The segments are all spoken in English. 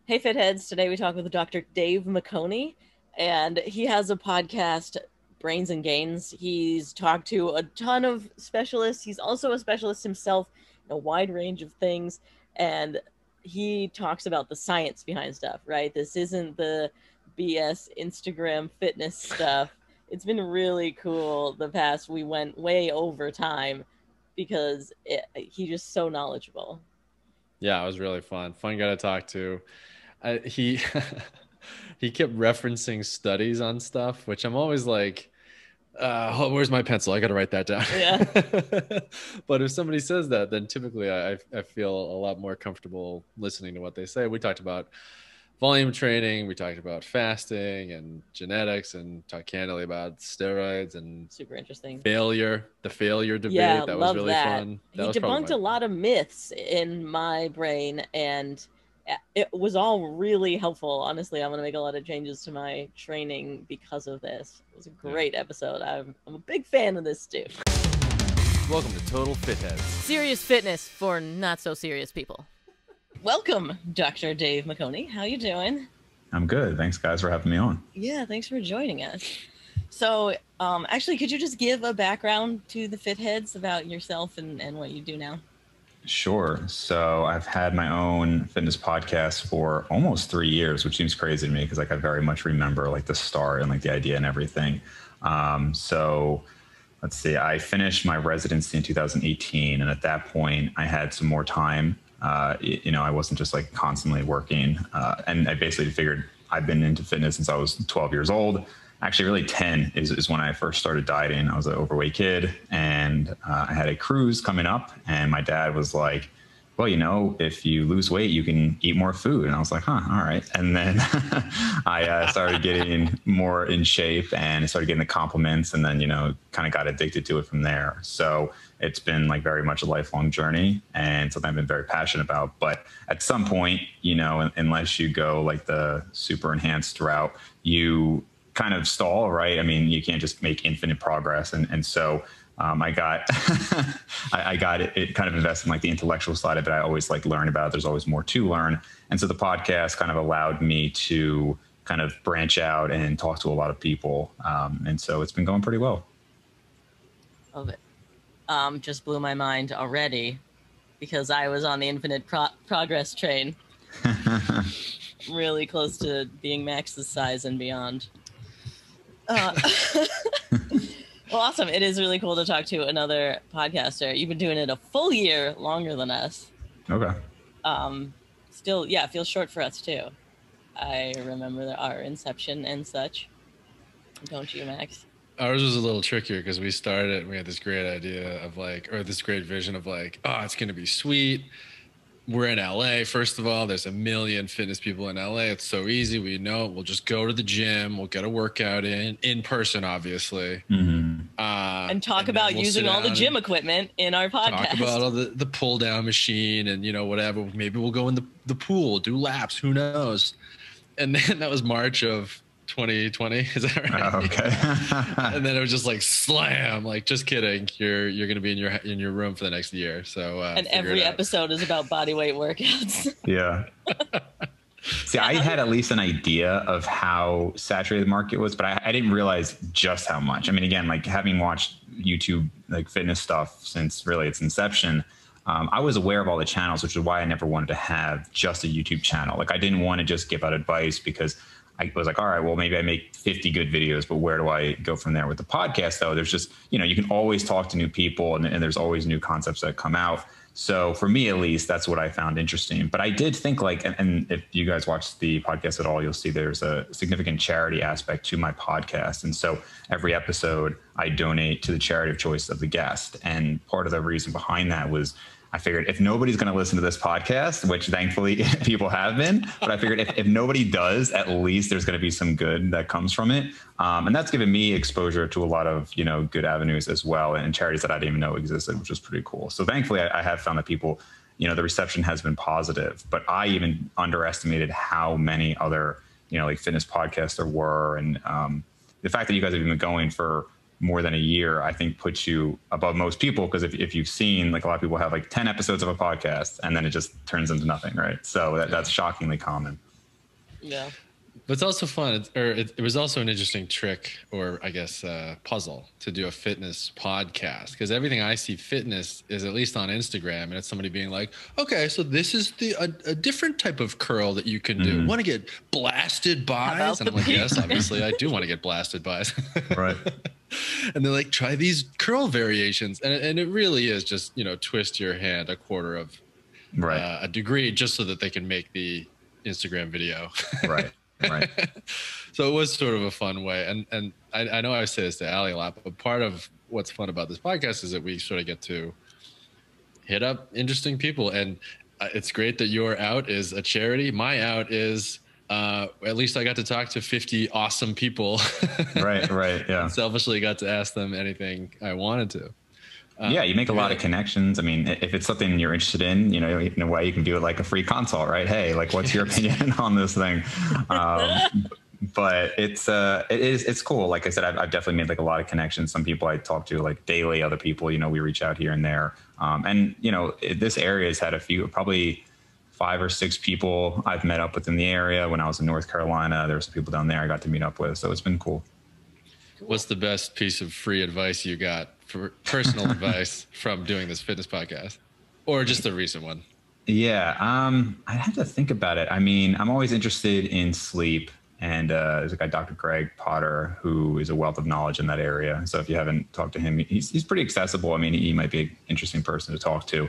Hey Fitheads, today we talk with Dr. Dave Maconi, and he has a podcast, Brains and Gains. He's talked to a ton of specialists. He's also a specialist himself in a wide range of things, and he talks about the science behind stuff, right? This isn't the BS Instagram fitness stuff. It's been really cool we went way over time because he's just so knowledgeable. Yeah, it was really fun. Fun guy to talk to. He he kept referencing studies on stuff, which I'm always like, where's my pencil? I got to write that down. Yeah. But if somebody says that, then typically I feel a lot more comfortable listening to what they say. We talked about volume training. We talked about fasting and genetics, and talked candidly about steroids and Super interesting. the failure debate. Yeah, that was really fun. He debunked a lot of myths in my brain, and it was all really helpful. Honestly, I'm going to make a lot of changes to my training because of this. It was a great episode. I'm a big fan of this dude. Welcome to Total Fitheads. Serious fitness for not so serious people. Welcome, Dr. Dave Maconi. How you doing? I'm good. Thanks, guys, for having me on. Yeah, thanks for joining us. So, actually, could you just give a background to the Fitheads about yourself and what you do now? Sure. So I've had my own fitness podcast for almost 3 years, which seems crazy to me because I very much remember the start and the idea and everything. So let's see, I finished my residency in 2018. And at that point I had some more time. I wasn't just constantly working. And I basically figured I've been into fitness since I was 12 years old. Actually, really 10 is when I first started dieting. I was an overweight kid, and I had a cruise coming up, and my dad was like, well, if you lose weight, you can eat more food. And I was like, all right. And then I started getting more in shape and started getting the compliments, and then, kind of got addicted to it from there. So it's been very much a lifelong journey and something I've been very passionate about. But at some point, unless you go the super enhanced route, you kind of stall, right? I mean, you can't just make infinite progress. And so I got I got it kind of invested in the intellectual side of it. I always learn about it. There's always more to learn. And so the podcast kind of allowed me to kind of branch out and talk to a lot of people. And so it's been going pretty well. Love it. Just blew my mind already because I was on the infinite progress train. Really close to being Max's size and beyond. Well, awesome. It is really cool to talk to another podcaster. You've been doing it a full year longer than us. Okay. Still, yeah, it feels short for us too. I remember our inception and such. Don't you, Max? Ours was a little trickier because we started and we had this great idea of this great vision of oh, it's going to be sweet. We're in LA. First of all, there's a million fitness people in LA. It's so easy. We know it. We'll just go to the gym. We'll get a workout in person, obviously. Mm-hmm. And talk about using all the gym equipment in our podcast. Talk about all the pull down machine and, whatever. Maybe we'll go in the pool, do laps. Who knows? And then that was March of 2020. Is that right? Oh, okay. And then it was just slam, just kidding. You're going to be in your room for the next year. So, and every episode is about body weight workouts. Yeah. See, I had at least an idea of how saturated the market was, but I didn't realize just how much. I mean, again, having watched YouTube, fitness stuff since really its inception, I was aware of all the channels, which is why I never wanted to have just a YouTube channel. I didn't want to just give out advice because I was all right, well, maybe I make 50 good videos, but where do I go from there? With the podcast, though, there's just, you can always talk to new people and there's always new concepts that come out. So for me, at least, that's what I found interesting. But I did think and if you guys watch the podcast at all, you'll see there's a significant charity aspect to my podcast. And so every episode I donate to the charity of choice of the guest. And part of the reason behind that was I figured if nobody's going to listen to this podcast, which thankfully people have been, but I figured if nobody does, at least there's going to be some good that comes from it. And that's given me exposure to a lot of, good avenues as well, and charities that I didn't even know existed, which was pretty cool. So thankfully I have found that people, the reception has been positive, but I even underestimated how many other, fitness podcasts there were. And the fact that you guys have been going for more than a year, I think puts you above most people. Because if you've seen, a lot of people have 10 episodes of a podcast and then it just turns into nothing, right? So that's shockingly common. Yeah. But it's also fun, it was also an interesting trick, or I guess puzzle, to do a fitness podcast, because everything I see fitness is at least on Instagram, and it's somebody being like, okay, so this is a different type of curl that you can do. Want to get blasted by? And I'm like, yes, obviously I do want to get blasted by. Right. And they're like, try these curl variations, and it really is just, you know, twist your hand a quarter of a degree just so that they can make the Instagram video. Right. Right. So it was sort of a fun way. And I know I say this to Allie a lot, but part of what's fun about this podcast is that we sort of get to hit up interesting people. And it's great that your out is a charity. My out is at least I got to talk to 50 awesome people. Right. Yeah. Selfishly got to ask them anything I wanted to. Yeah, you make a lot of connections. I mean, if it's something you're interested in, you know, in a way you can do it like a free consult, right? Hey, like, what's your opinion on this thing? But it's cool. Like I said, I've definitely made like a lot of connections. Some people I talk to like daily, other people, you know, we reach out here and there. And, you know, this area has had probably 5 or 6 people I've met up with in the area. When I was in North Carolina, there were some people down there I got to meet up with. So it's been cool. What's the best piece of free advice you got for personal advice from doing this fitness podcast, or just the recent one? Yeah. I'd have to think about it. I mean, I'm always interested in sleep, and there's a guy, Dr. Greg Potter, who is a wealth of knowledge in that area. So if you haven't talked to him, he's pretty accessible. I mean, he might be an interesting person to talk to.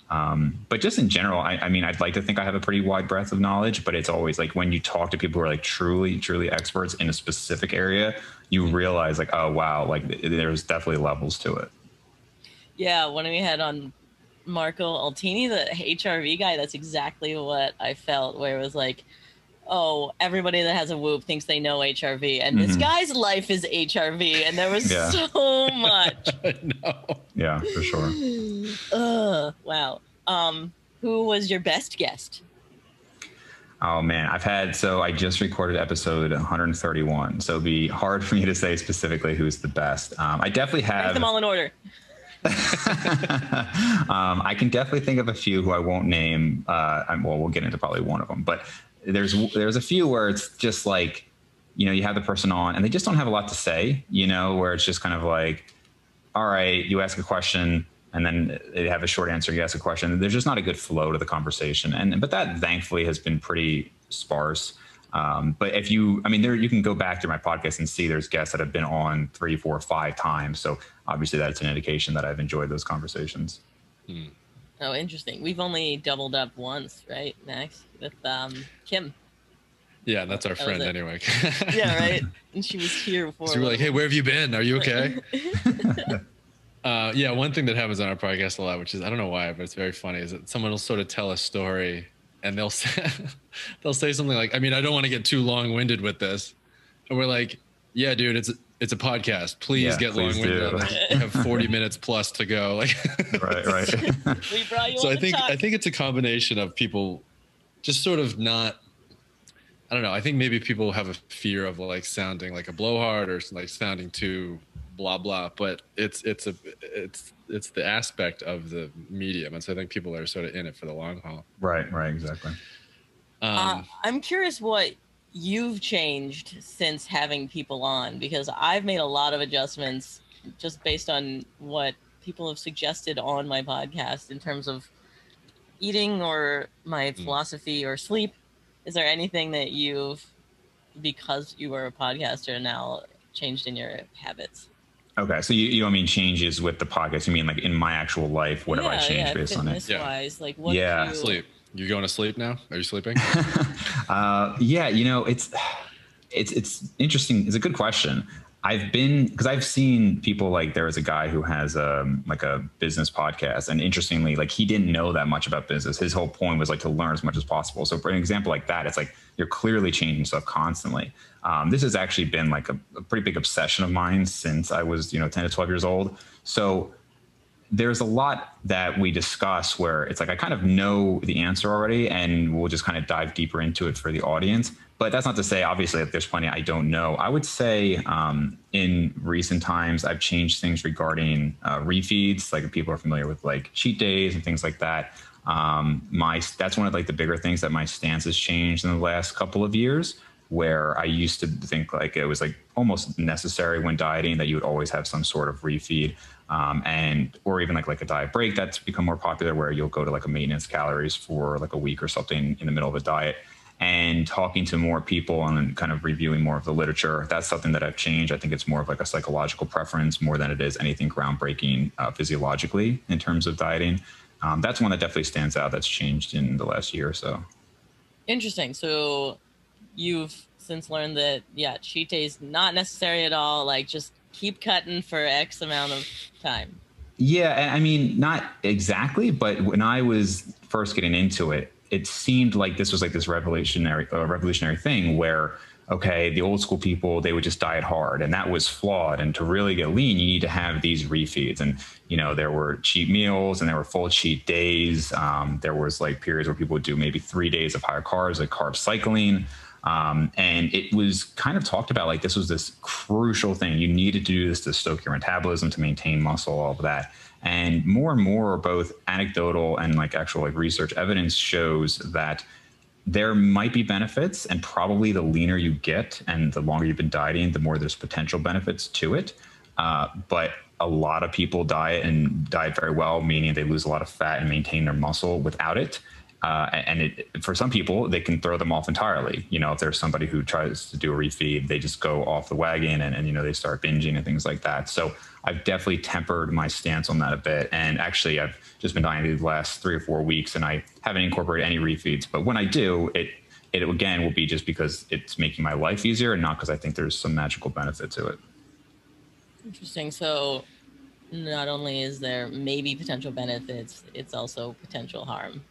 But just in general, I mean, I'd like to think I have a pretty wide breadth of knowledge, but it's always like when you talk to people who are like truly experts in a specific area, you realize like, oh, wow, like there's definitely levels to it. Yeah. When we had on Marco Altini, the HRV guy, that's exactly what I felt, where it was like, oh, everybody that has a Whoop thinks they know HRV, and this guy's life is HRV, and there was so much. No. Yeah, for sure. Wow. Who was your best guest? Oh man, I just recorded episode 131, so it'd be hard for me to say specifically who's the best. I definitely have Rank them all in order. I can definitely think of a few who I won't name. Well, we'll get into probably one of them, but there's a few where it's just like, you know, you have the person on and they just don't have a lot to say, you know, where it's just kind of like, all right, you ask a question and then they have a short answer. You ask a question. There's just not a good flow to the conversation. But that thankfully has been pretty sparse. But you can go back through my podcast and see there's guests that have been on 3, 4, 5 times. So obviously that's an indication that I've enjoyed those conversations. Oh, interesting. We've only doubled up once, right, Max, with Kim. Yeah, that's our friend anyway. Yeah, right. And she was here before. So we were like, hey, where have you been? Are you okay? Yeah, one thing that happens on our podcast a lot, which is, I don't know why, but it's very funny, is that someone will sort of tell a story and they'll say something like, I mean, I don't want to get too long-winded with this. And we're like, yeah, dude, it's a podcast. Please get long-winded. Like, you have 40 minutes plus to go. Like, right. We brought you so on I think it's a combination of people just sort of not, I don't know. I think maybe people have a fear of like sounding like a blowhard or like sounding too blah blah, but it's the aspect of the medium, and so I think people are sort of in it for the long haul. Right, exactly. I'm curious what you've changed since having people on, because I've made a lot of adjustments just based on what people have suggested on my podcast in terms of eating or my philosophy or sleep. Is there anything that you've, because you were a podcaster, now changed in your habits? Okay, so you don't mean changes with the podcast. You mean like in my actual life, what have I changed based on it? Wise, like what? Yeah, sleep. You going to sleep now? Are you sleeping? Yeah, you know, it's interesting. It's a good question. Because I've seen people, like there was a guy who has like a business podcast, and interestingly, like he didn't know that much about business. His whole point was like to learn as much as possible. So for an example like that, it's like you're clearly changing stuff constantly. This has actually been like a pretty big obsession of mine since I was 10 to 12 years old. So there's a lot that we discuss where it's like I kind of know the answer already, and we'll just kind of dive deeper into it for the audience. But that's not to say, obviously, that there's plenty I don't know. I would say in recent times, I've changed things regarding refeeds. Like if people are familiar with like cheat days and things like that. That's one of like the bigger things that my stance has changed in the last couple of years, where I used to think like it was like almost necessary when dieting that you would always have some sort of refeed, or even like a diet break. That's become more popular, where you'll go to like a maintenance calories for like a week or something in the middle of a diet. And talking to more people and kind of reviewing more of the literature, that's something that I've changed. I think it's more of like a psychological preference more than it is anything groundbreaking physiologically in terms of dieting. That's one that definitely stands out that's changed in the last year or so. Interesting. So you've since learned that, cheat days not necessary at all. Like, just keep cutting for X amount of time. Yeah, I mean, not exactly, but when I was first getting into it, it seemed like this was like this revolutionary thing where, okay, the old school people, they would just diet hard, and that was flawed. And to really get lean, you need to have these refeeds. And, there were cheat meals and there were full cheat days. There was like periods where people would do maybe 3 days of higher carbs, like carb cycling. And it was kind of talked about like this was this crucial thing. You needed to do this to stoke your metabolism, to maintain muscle, all of that. And more, both anecdotal and like actual like research evidence shows that there might be benefits, and probably the leaner you get and the longer you've been dieting, the more there's potential benefits to it. But a lot of people diet very well, meaning they lose a lot of fat and maintain their muscle without it. For some people, they can throw them off entirely. If there's somebody who tries to do a refeed, they just go off the wagon and they start binging and things like that. So I've definitely tempered my stance on that a bit. And actually, I've just been dieting the last 3 or 4 weeks, and I haven't incorporated any refeeds. But when I do, it again will be just because it's making my life easier, and not because I think there's some magical benefit to it. Interesting. So not only is there maybe potential benefits, it's also potential harm.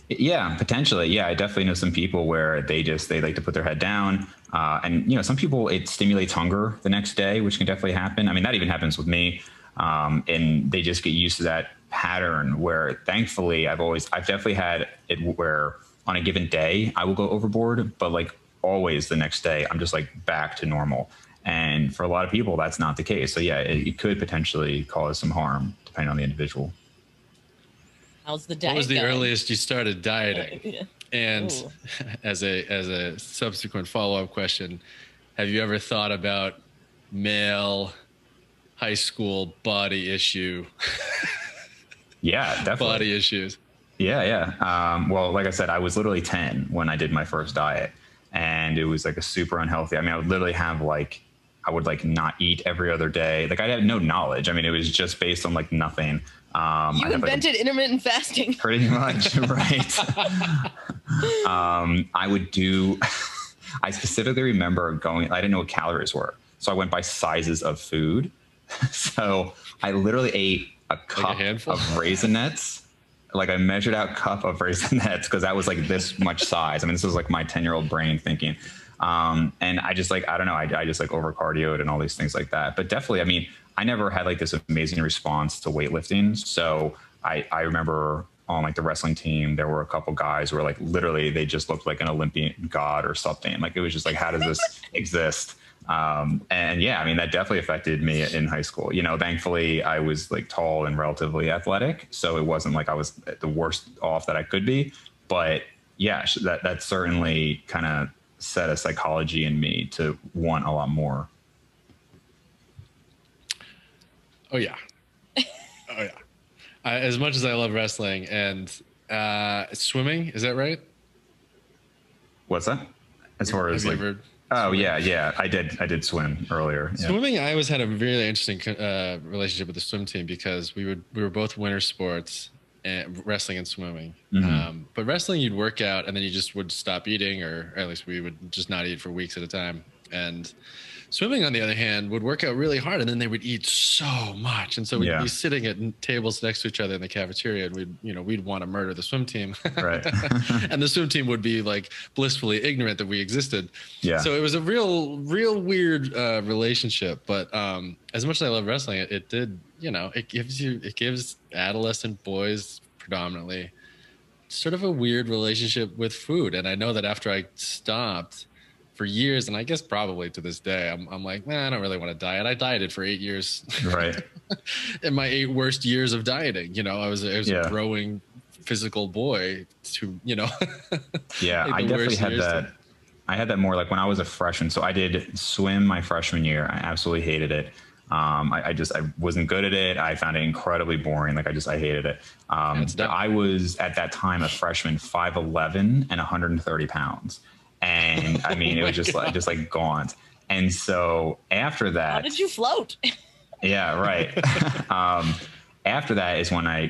Yeah, potentially. Yeah, I definitely know some people where they like to put their head down. And, some people, it stimulates hunger the next day, which can definitely happen. I mean, that even happens with me. And they just get used to that pattern where, thankfully, I've definitely had it where on a given day I will go overboard, but like always the next day I'm just like back to normal. And for a lot of people, that's not the case. So yeah, it could potentially cause some harm depending on the individual. How's the diet What was the going? earliest you started dieting? Yeah. And Ooh. as a subsequent follow-up question, have you ever thought about male high school body issue? Yeah, definitely. Body issues. Yeah. Well, like I said, I was literally 10 when I did my first diet, and it was like a super unhealthy. I mean, I would literally have I would not eat every other day. Like I had no knowledge. I mean, it was just based on like nothing. You invented intermittent fasting. Pretty much, right. I specifically remember I didn't know what calories were. So I went by sizes of food. So I literally ate a cup of Raisinets. Like I measured out cup of Raisinets because that was like this much size. I mean, this was like my 10-year-old brain thinking. And I just I don't know. I just over cardioed and all these things like that. But definitely, I mean, I never had like this amazing response to weightlifting. So I remember on like the wrestling team, there were a couple guys who were like, literally, they just looked like an Olympian god or something. Like, it was just like, how does this exist? And yeah, I mean, that definitely affected me in high school. Thankfully I was like tall and relatively athletic. So it wasn't like I was the worst off that I could be, but yeah, that certainly kind of set a psychology in me to want a lot more. Oh yeah. As much as I love wrestling and swimming, is that right? What's that? As far as like, oh yeah, I did swim earlier. Yeah. Swimming, I always had a really interesting relationship with the swim team because we were both winter sports, wrestling and swimming. Mm-hmm. But wrestling, you'd work out and then you just would stop eating, or at least we would just not eat for weeks at a time. And swimming, on the other hand, would work out really hard, and then they would eat so much, and so we'd be sitting at tables next to each other in the cafeteria, and we'd want to murder the swim team, right? And the swim team would be like blissfully ignorant that we existed. Yeah. So it was a real weird relationship. But as much as I love wrestling, it did, it gives adolescent boys predominantly sort of a weird relationship with food, and I know that after I stopped for years, and I guess probably to this day, I'm like, man, I don't really want to diet. I dieted for 8 years. Right. In my 8 worst years of dieting, I was a growing physical boy to, Yeah, I definitely had that. I had that more like when I was a freshman. So I did swim my freshman year. I absolutely hated it. I wasn't good at it. I found it incredibly boring. Like I hated it. I was at that time a freshman, 5'11" and 130 pounds. And I mean, it was just like gaunt. And so after that, how did you float? Yeah, right. After that is when I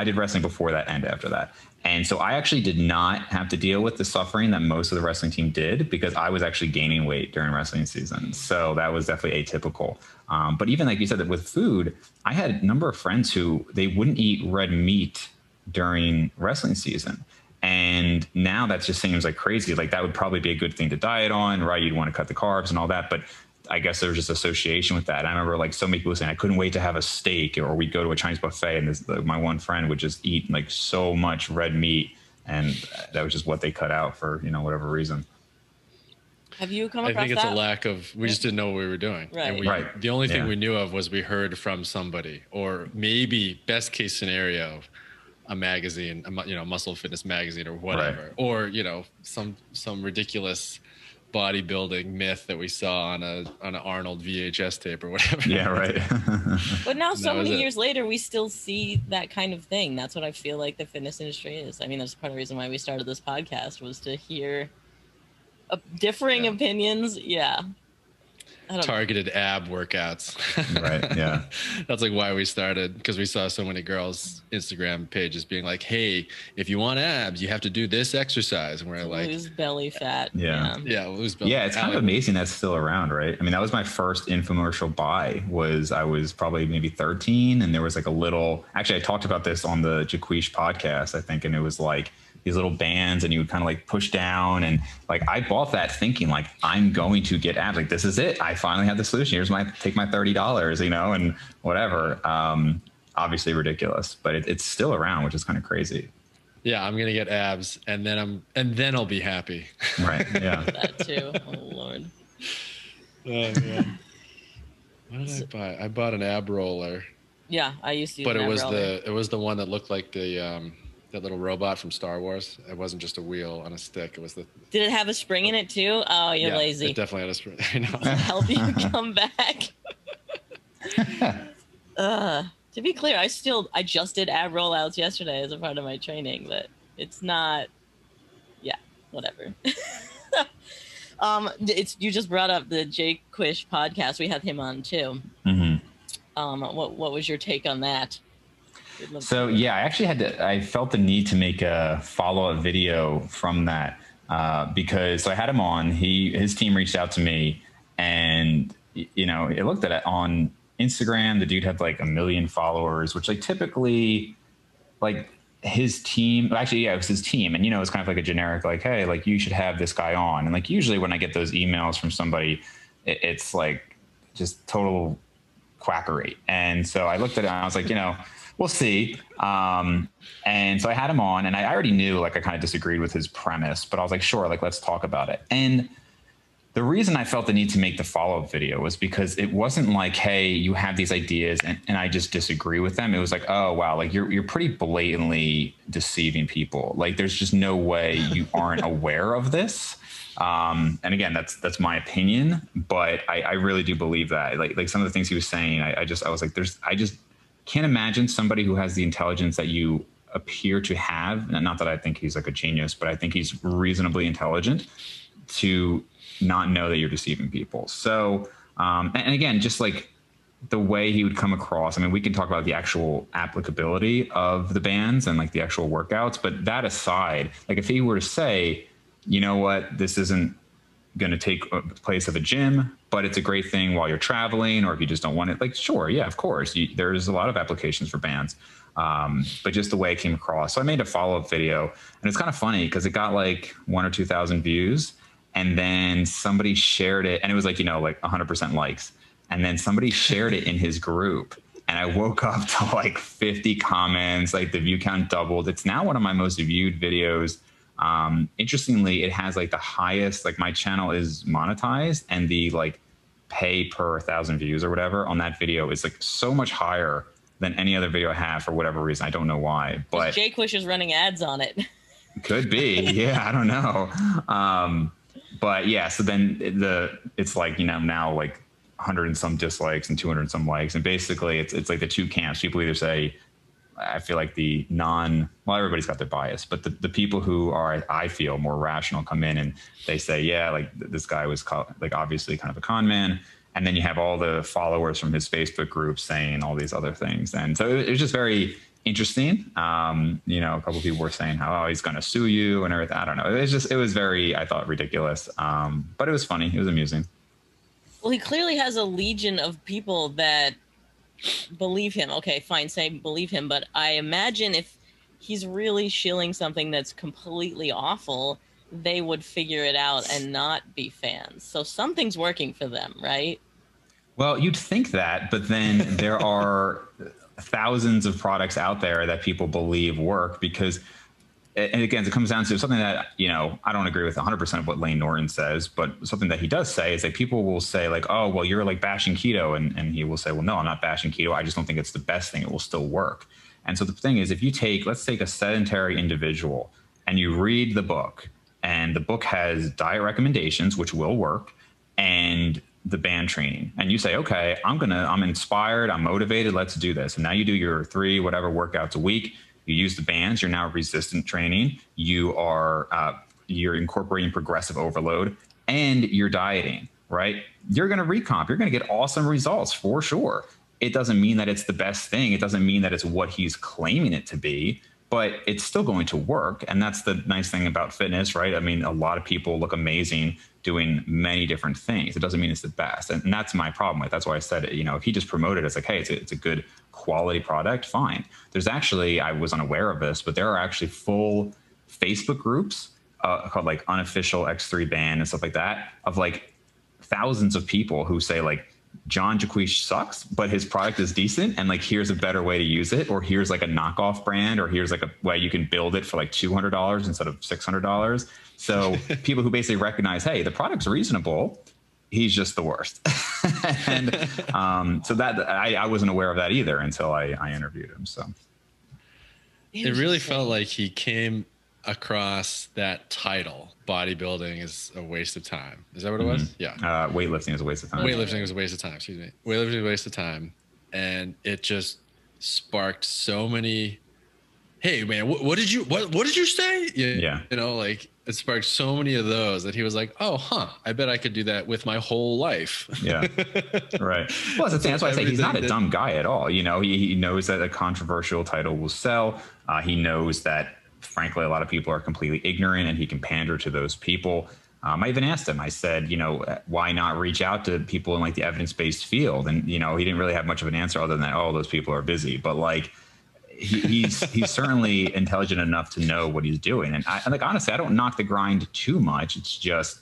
did wrestling before that and after that. And so I actually did not have to deal with the suffering that most of the wrestling team did because I was actually gaining weight during wrestling season. So that was definitely atypical. But even like you said, that with food, I had a number of friends who they wouldn't eat red meat during wrestling season. And now that just seems like crazy. Like that would probably be a good thing to diet on, right? You'd want to cut the carbs and all that. But I guess there was just association with that. And I remember like so many people saying I couldn't wait to have a steak, or we'd go to a Chinese buffet and my one friend would just eat like so much red meat. And that was just what they cut out for, whatever reason. Have you come across that? I think it's a lack of, we just didn't know what we were doing. Right. And the only thing we knew of was we heard from somebody, or maybe best case scenario, a magazine, muscle fitness magazine or whatever, or, some ridiculous bodybuilding myth that we saw on an Arnold VHS tape or whatever. Yeah, right. But now so many years later, we still see that kind of thing. That's what I feel like the fitness industry is. I mean, that's part of the reason why we started this podcast, was to hear differing opinions. Yeah. Targeted ab workouts. Right. Yeah. That's like why we started, because we saw so many girls' Instagram pages being like, hey, if you want abs, you have to do this exercise. And we're like, lose belly fat. Yeah. Lose belly. Yeah. It's kind of amazing that's still around, right? I mean, that was my first infomercial buy. I was probably maybe 13, and there was like actually I talked about this on the Jquish podcast, I think, and it was like these little bands, and you would kind of like push down, and like I bought that thinking like I'm going to get abs. Like this is it. I finally have the solution. Take my $30, and whatever. Obviously ridiculous, but it's still around, which is kind of crazy. Yeah, I'm gonna get abs, and then I'll be happy. Right. Yeah. That too. Oh Lord. Oh man. What did I buy? I bought an ab roller. Yeah, I used to use but it was the one that looked like the that little robot from Star Wars. It wasn't just a wheel on a stick. It was the. Did it have a spring in it too? Oh, you're lazy. It definitely had a spring. I know. To help you come back. To be clear, I just did ab rollouts yesterday as a part of my training, but it's not. Yeah, whatever. You just brought up the Jquish podcast. We had him on too. Mm-hmm. What was your take on that? So yeah, I felt the need to make a follow-up video from that because I had him on. His team reached out to me, and it looked at it on Instagram. The dude had like 1 million followers, which like typically like his team. Actually, yeah, it was his team, and it's kind of like a generic like, hey, like you should have this guy on. And like usually when I get those emails from somebody, it's like just total quackery. And so I looked at it and I was like, we'll see. And so I had him on, and I already knew, like, I kind of disagreed with his premise, but I was like, sure, like, let's talk about it. And the reason I felt the need to make the follow-up video was because it wasn't like, hey, you have these ideas and I just disagree with them. It was like, oh, wow, like you're pretty blatantly deceiving people. Like, there's just no way you aren't aware of this. And again, that's my opinion, but I really do believe that. Like some of the things he was saying, I was like, I just can't imagine somebody who has the intelligence that you appear to have. And not that I think he's like a genius, but I think he's reasonably intelligent to not know that you're deceiving people. So, and again, just like the way he would come across, I mean, we can talk about the actual applicability of the bands and like the actual workouts, but that aside, like if he were to say, you know what, this isn't going to take a place of a gym, but it's a great thing while you're traveling, or if you just don't want it, like, sure. Yeah, of course. There's a lot of applications for bands. But just the way it came across. So I made a follow-up video, and it's kind of funny because it got like 1,000 or 2,000 views, and then somebody shared it, and it was like, like 100% likes. And then somebody shared it in his group, and I woke up to like 50 comments, like the view count doubled. It's now one of my most viewed videos. Interestingly, it has like the highest, like my channel is monetized, and the like pay per 1,000 views or whatever on that video is like so much higher than any other video I have for whatever reason. I don't know why, but Jquish is running ads on it. Could be. Yeah, I don't know. But yeah, so then it's like, now like 100 and some dislikes and 200 and some likes. And basically it's like the two camps. People either say, I feel like everybody's got their bias, but the people who are, I feel, more rational come in and they say, yeah, like this guy was like obviously kind of a con man. And then you have all the followers from his Facebook group saying all these other things. And so it was just very interesting. A couple of people were saying how, he's going to sue you and everything. I don't know. It was very, I thought, ridiculous. But it was funny. It was amusing. Well, he clearly has a legion of people that believe him. Okay, fine, say believe him. But I imagine if he's really shilling something that's completely awful, they would figure it out and not be fans. So something's working for them, right? Well, you'd think that, but then there are thousands of products out there that people believe work because, and again, it comes down to something that, I don't agree with 100% of what Lane Norton says, but something that he does say is that people will say like, oh, well, you're like bashing keto. And he will say, well, no, I'm not bashing keto. I just don't think it's the best thing. It will still work. And so the thing is, if you let's take a sedentary individual and you read the book, and the book has diet recommendations, which will work, and the band training. And you say, okay, I'm inspired, I'm motivated, let's do this. And now you do your 3 whatever workouts a week. You use the bands, you're now resistant training. You're incorporating progressive overload, and you're dieting, right? You're going to recomp. You're going to get awesome results for sure. It doesn't mean that it's the best thing. It doesn't mean that it's what he's claiming it to be, but it's still going to work. And that's the nice thing about fitness, right? I mean, a lot of people look amazing doing many different things. It doesn't mean it's the best. And that's my problem with it. That's why I said, if he just promoted it as like, hey, it's a good quality product, fine. There's actually, I was unaware of this, but there are actually full Facebook groups called like unofficial X3 band and stuff like that, of like thousands of people who say like, John Jquish sucks, but his product is decent. And like, here's a better way to use it. Or here's like a knockoff brand, or here's like a way you can build it for like $200 instead of $600. So people who basically recognize, hey, the product's reasonable. He's just the worst. And so that I wasn't aware of that either until I interviewed him. So it really felt like he came across that title, bodybuilding is a waste of time. Is that what it was? Yeah. Weightlifting is a waste of time. Weightlifting is a waste of time. Excuse me. Weightlifting is a waste of time. And it just sparked so many, hey man, what did you say? Yeah. Like it sparked so many of those that he was like, oh, I bet I could do that with my whole life. Yeah. Right. Well, that's why I say he's not a dumb guy at all. He knows that a controversial title will sell. He knows that, frankly, a lot of people are completely ignorant, and he can pander to those people. I even asked him, I said, why not reach out to people in like the evidence-based field? And, he didn't really have much of an answer other than that, oh, those people are busy. But like, he's certainly intelligent enough to know what he's doing. And honestly, I don't knock the grind too much. It's just,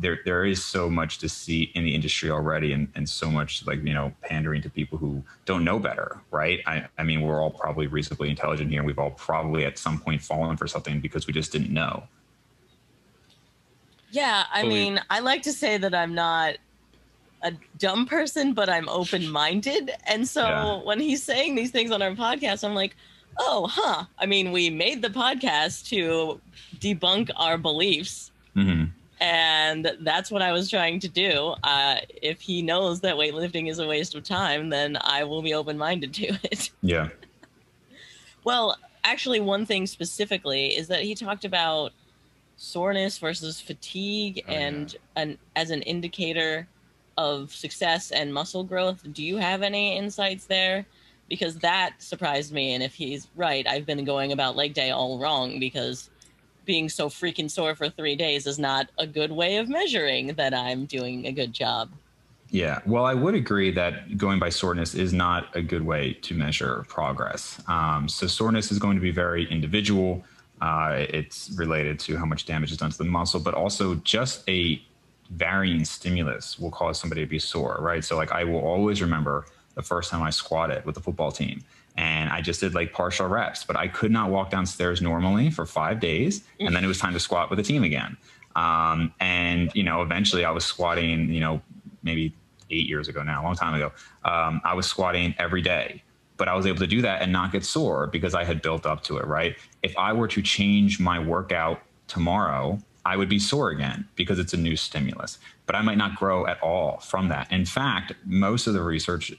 there is so much to see in the industry already, and so much like, pandering to people who don't know better. Right. I mean, we're all probably reasonably intelligent here. We've all probably at some point fallen for something because we just didn't know. Yeah. I mean, I like to say that I'm not a dumb person, but I'm open-minded. And so when he's saying these things on our podcast, I'm like, oh, I mean, we made the podcast to debunk our beliefs. Mm-hmm. And that's what I was trying to do. If he knows that weightlifting is a waste of time, then I will be open-minded to it. Yeah. Well, actually, one thing specifically is that he talked about soreness versus fatigue as an indicator of success and muscle growth. Do you have any insights there? Because that surprised me. And if he's right, I've been going about leg day all wrong, because being so freaking sore for 3 days is not a good way of measuring that I'm doing a good job. Yeah, well, I would agree that going by soreness is not a good way to measure progress. So soreness is going to be very individual. It's related to how much damage is done to the muscle, but also just a varying stimulus will cause somebody to be sore, right? So like, I will always remember the first time I squatted with the football team, and I just did like partial reps, but I could not walk downstairs normally for 5 days. And then it was time to squat with the team again. And, eventually I was squatting, maybe 8 years ago now, a long time ago. I was squatting every day, but I was able to do that and not get sore because I had built up to it, right? If I were to change my workout tomorrow, I would be sore again because it's a new stimulus, but I might not grow at all from that. In fact, most of the research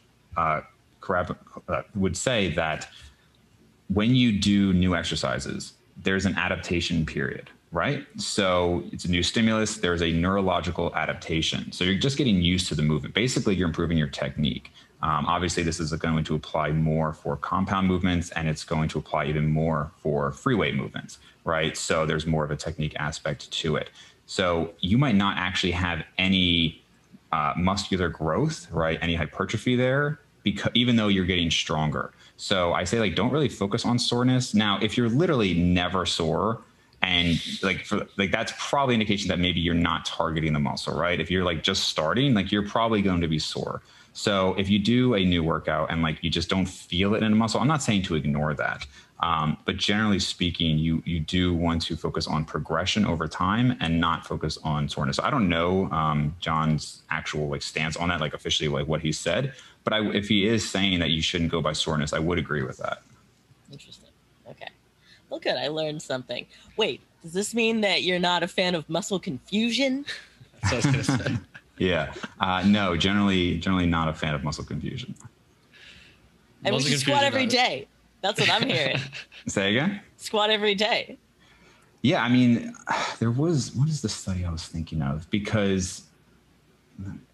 would say that when you do new exercises, there's an adaptation period, right? So it's a new stimulus. There's a neurological adaptation. So you're just getting used to the movement. Basically, you're improving your technique. Obviously, this is going to apply more for compound movements, and it's going to apply even more for free weight movements, right? So there's more of a technique aspect to it. So you might not actually have any muscular growth, right? Any hypertrophy there, because even though you're getting stronger. So I say, like, don't really focus on soreness. Now, if you're literally never sore, and that's probably an indication that maybe you're not targeting the muscle, right? If you're like just starting, like, you're probably going to be sore. So if you do a new workout and like you just don't feel it in a muscle, I'm not saying to ignore that. But generally speaking, you do want to focus on progression over time and not focus on soreness. So I don't know John's actual like stance on that, like officially like what he said. But if he is saying that you shouldn't go by soreness, I would agree with that. Interesting. Okay. Well, good. I learned something. Wait, does this mean that you're not a fan of muscle confusion? That's what I was going to say. Yeah. No, generally not a fan of muscle confusion. And we should squat every day. That's what I'm hearing. Say again? Squat every day. Yeah, I mean, what is the study I was thinking of? Because,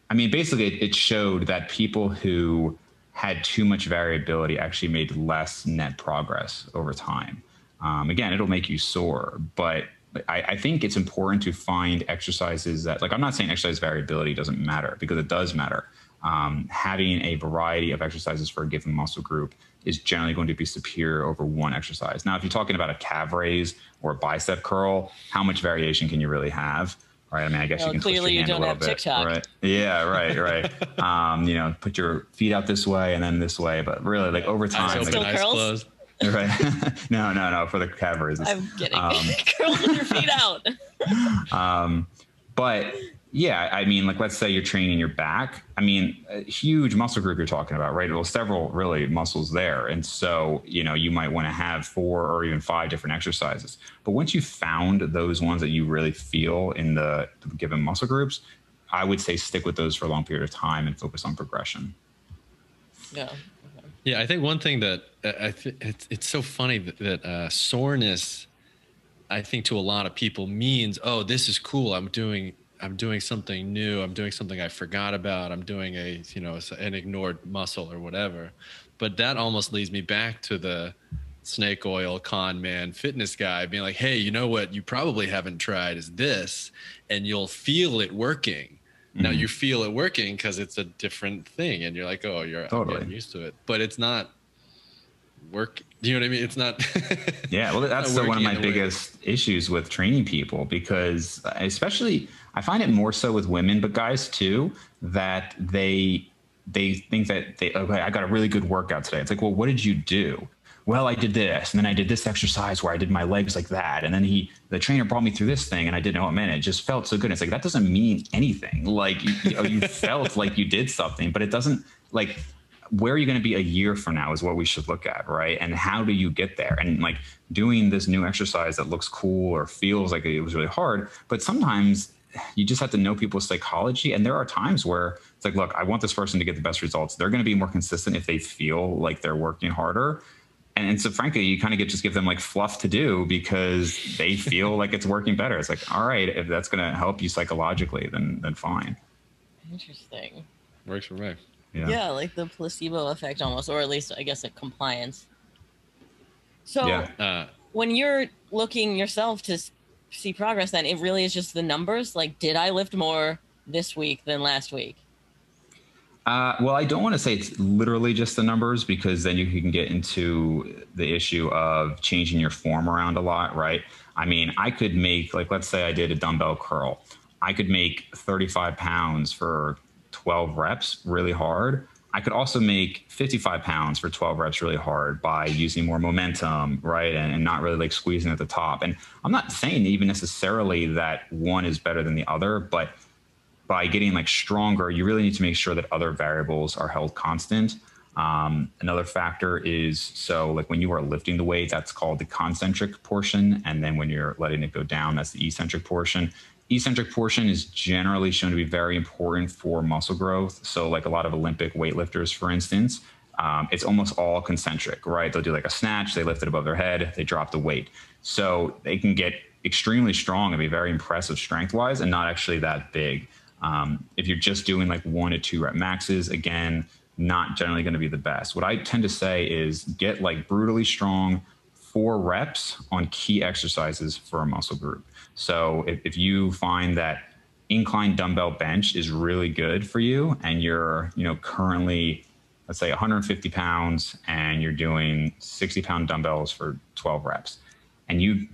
I mean, basically it showed that people who had too much variability actually made less net progress over time. Again, it'll make you sore, but I think it's important to find exercises that, like, I'm not saying exercise variability doesn't matter, because it does matter. Having a variety of exercises for a given muscle group is generally going to be superior over one exercise. Now, if you're talking about a calf raise or a bicep curl, how much variation can you really have? Right. I mean, I guess you can clearly you don't have TikTok. Right. Yeah. Right. Put your feet out this way and then this way, but really, like, over time, Still eyes curls? closed. right? No, for the calf raises. I'm kidding. Curl with your feet out. But yeah, I mean, like, let's say you're training your back. I mean, a huge muscle group you're talking about, right? Well, several really muscles there. And so, you might want to have 4 or even 5 different exercises. But once you found those ones that you really feel in the given muscle groups, I would say stick with those for a long period of time and focus on progression. Yeah. Yeah, I think one thing that it's so funny that soreness, I think, to a lot of people means, oh, this is cool. I'm doing something new. I'm doing something I forgot about. I'm doing an ignored muscle or whatever. But that almost leads me back to the snake oil con man fitness guy being like, hey, you know what you probably haven't tried is this, and you'll feel it working. Now you feel it working because it's a different thing, and you're like, oh, I'm getting used to it, but it's not work. Do you know what I mean? It's not. Yeah. Well, that's one of my biggest issues with training people, because especially I find it more so with women, but guys too, that they think that okay, I got a really good workout today. It's like, well, what did you do? Well, I did this, and then I did this exercise where I did my legs like that, and then the trainer brought me through this thing, and I didn't know what it meant. It just felt so good. It's like, that doesn't mean anything. Like, you felt like you did something, but it doesn't, like, where are you going to be a year from now is what we should look at, right? And how do you get there? And like, doing this new exercise that looks cool or feels like it was really hard, but sometimes you just have to know people's psychology. And there are times where it's like, look, I want this person to get the best results. They're going to be more consistent if they feel like they're working harder. And so frankly, you kind of just give them like fluff to do because they feel like it's working better. It's like, all right, if that's going to help you psychologically, then fine. Interesting. Works for me. Yeah, like the placebo effect almost, or at least I guess a compliance. So when you're looking yourself to see progress, then it really is just the numbers. Like, did I lift more this week than last week? Well, I don't want to say it's literally just the numbers, because then you can get into the issue of changing your form around a lot, right? I mean, I could make, like, let's say I did a dumbbell curl. I could make 35 pounds for 12 reps really hard. I could also make 55 pounds for 12 reps really hard by using more momentum, right? And not really like squeezing at the top. And I'm not saying even necessarily that one is better than the other, but by getting like stronger, you really need to make sure that other variables are held constant. Another factor is, so like when you are lifting the weight, that's called the concentric portion. And then when you're letting it go down, that's the eccentric portion. Eccentric portion is generally shown to be very important for muscle growth. So like a lot of Olympic weightlifters, for instance, it's almost all concentric, right? They'll do like a snatch, they lift it above their head, they drop the weight. So they can get extremely strong and be very impressive strength wise and not actually that big. If you're just doing like 1 to 2 rep maxes, again, not generally going to be the best. What I tend to say is get like brutally strong 4 reps on key exercises for a muscle group. So if you find that incline dumbbell bench is really good for you and you're, currently, let's say 150 pounds and you're doing 60-pound dumbbells for 12 reps and you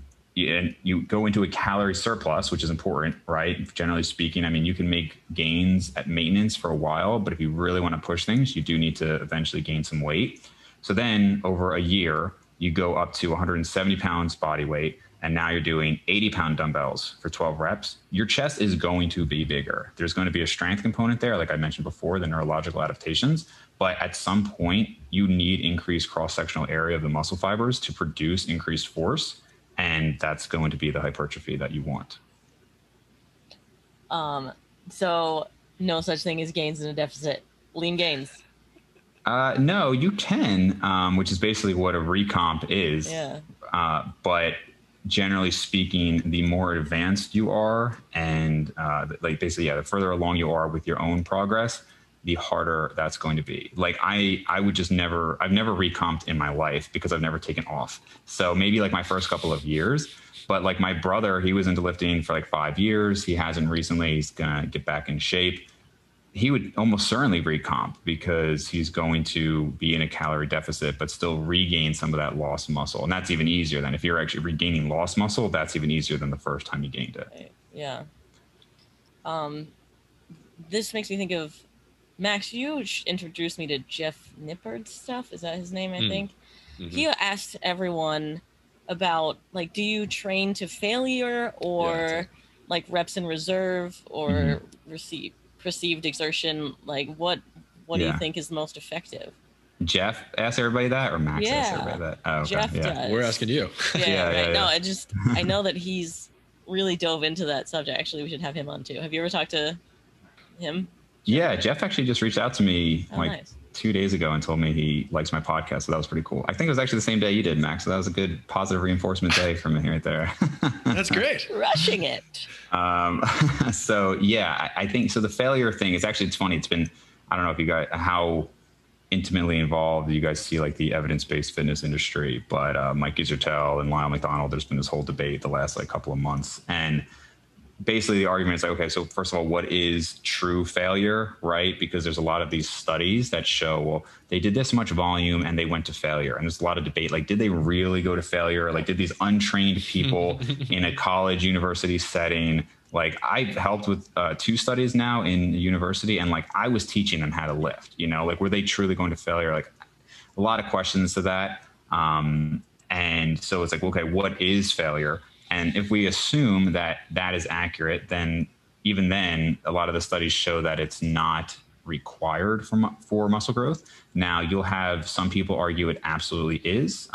go into a calorie surplus, which is important, right? Generally speaking, I mean, you can make gains at maintenance for a while, but if you really want to push things, you do need to eventually gain some weight. So then over a year, you go up to 170 pounds body weight, and now you're doing 80-pound dumbbells for 12 reps. Your chest is going to be bigger. There's going to be a strength component there, like I mentioned before, the neurological adaptations. But at some point, you need increased cross-sectional area of the muscle fibers to produce increased force. And that's going to be the hypertrophy that you want. So no such thing as gains in a deficit. Lean gains. No, you can, which is basically what a recomp is. Yeah. But generally speaking, the more advanced you are and the further along you are with your own progress, the harder that's going to be. Like I've never recomped in my life because I've never taken off. So maybe like my first couple of years, but like my brother, he was into lifting for like 5 years. He hasn't recently. He's gonna get back in shape. He would almost certainly recomp because he's going to be in a calorie deficit, but still regain some of that lost muscle. And that's even easier than if you're actually regaining lost muscle, that's even easier than the first time you gained it. Yeah. This makes me think of, Max, you introduced me to Jeff Nippard's stuff. Is that his name, I think? Mm-hmm. He asked everyone about, like, do you train to failure or, like, reps in reserve or perceived exertion? Like, what do you think is most effective? Jeff asked everybody that, or Max asked everybody that? Oh, okay. Jeff does. We're asking you. Right. No, I know that he's really dove into that subject. Actually, we should have him on, too. Have you ever talked to him? Yeah, Jeff actually just reached out to me nice. 2 days ago and told me he likes my podcast. So that was pretty cool. I think it was actually the same day you did, Max. So that was a good positive reinforcement day for me right there. That's great. Rushing it. So yeah, I think so. The failure thing is actually, it's funny. It's been, I don't know if you guys, how intimately involved you guys see like the evidence-based fitness industry, but Mike Gisertel and Lyle McDonald, there's been this whole debate the last like couple of months. And basically the argument is like, okay, so first of all, what is true failure, right? Because there's a lot of these studies that show, well, they did this much volume and they went to failure. And there's a lot of debate, like, did they really go to failure? Like, did these untrained people in a college university setting, like I've helped with 2 studies now in university, and like I was teaching them how to lift, like, were they truly going to failure? Like a lot of questions to that. And so it's like, okay, what is failure? And if we assume that that is accurate, then even then, a lot of the studies show that it's not required for muscle growth. Now, you'll have some people argue it absolutely is.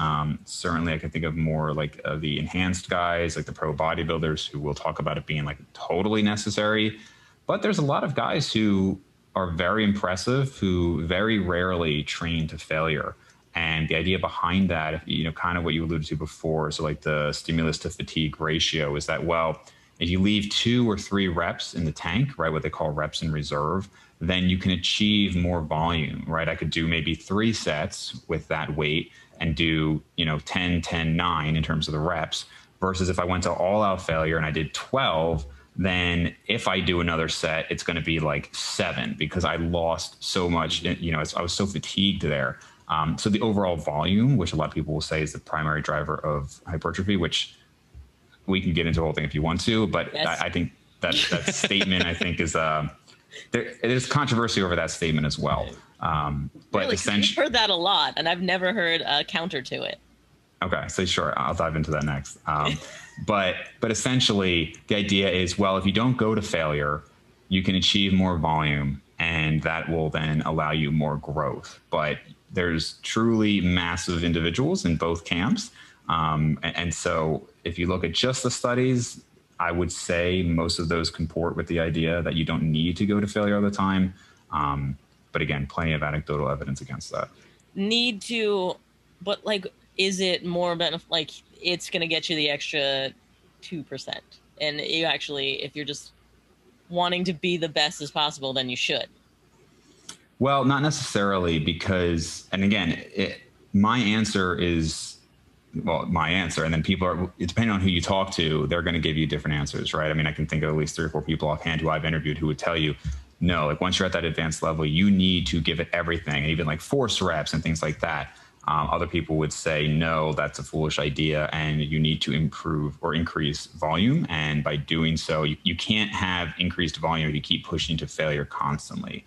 Certainly, I can think of more like the enhanced guys, like the pro bodybuilders, who will talk about it being like totally necessary. But there's a lot of guys who are very impressive, who very rarely train to failure. And the idea behind that, kind of what you alluded to before, so like the stimulus to fatigue ratio is that, well, if you leave 2 or 3 reps in the tank, right, what they call reps in reserve, then you can achieve more volume, right? I could do maybe 3 sets with that weight and do, 10, 10, 9 in terms of the reps, versus if I went to all out failure and I did 12, then if I do another set, it's going to be like 7 because I lost so much, I was so fatigued there. So the overall volume, which a lot of people will say is the primary driver of hypertrophy, which we can get into the whole thing if you want to, but yes. I think that statement, I think is, there's controversy over that statement as well. But really, essentially, I've heard that a lot, and I've never heard a counter to it. Okay, so sure, I'll dive into that next. But essentially, the idea is, well, if you don't go to failure, you can achieve more volume, and that will then allow you more growth. But there's truly massive individuals in both camps. And so if you look at just the studies, I would say most of those comport with the idea that you don't need to go to failure all the time. But again, plenty of anecdotal evidence against that. Need to, but like, is it more about like it's going to get you the extra 2%? And you actually, if you're just wanting to be the best as possible, then you should. Well, not necessarily, because, and again, my answer is, well, my answer, and then people are, depending on who you talk to, they're going to give you different answers, right? I mean, I can think of at least 3 or 4 people offhand who I've interviewed who would tell you, no, like once you're at that advanced level, you need to give it everything, and even like force reps and things like that. Other people would say, no, that's a foolish idea, and you need to improve or increase volume. And by doing so, you can't have increased volume if you keep pushing to failure constantly.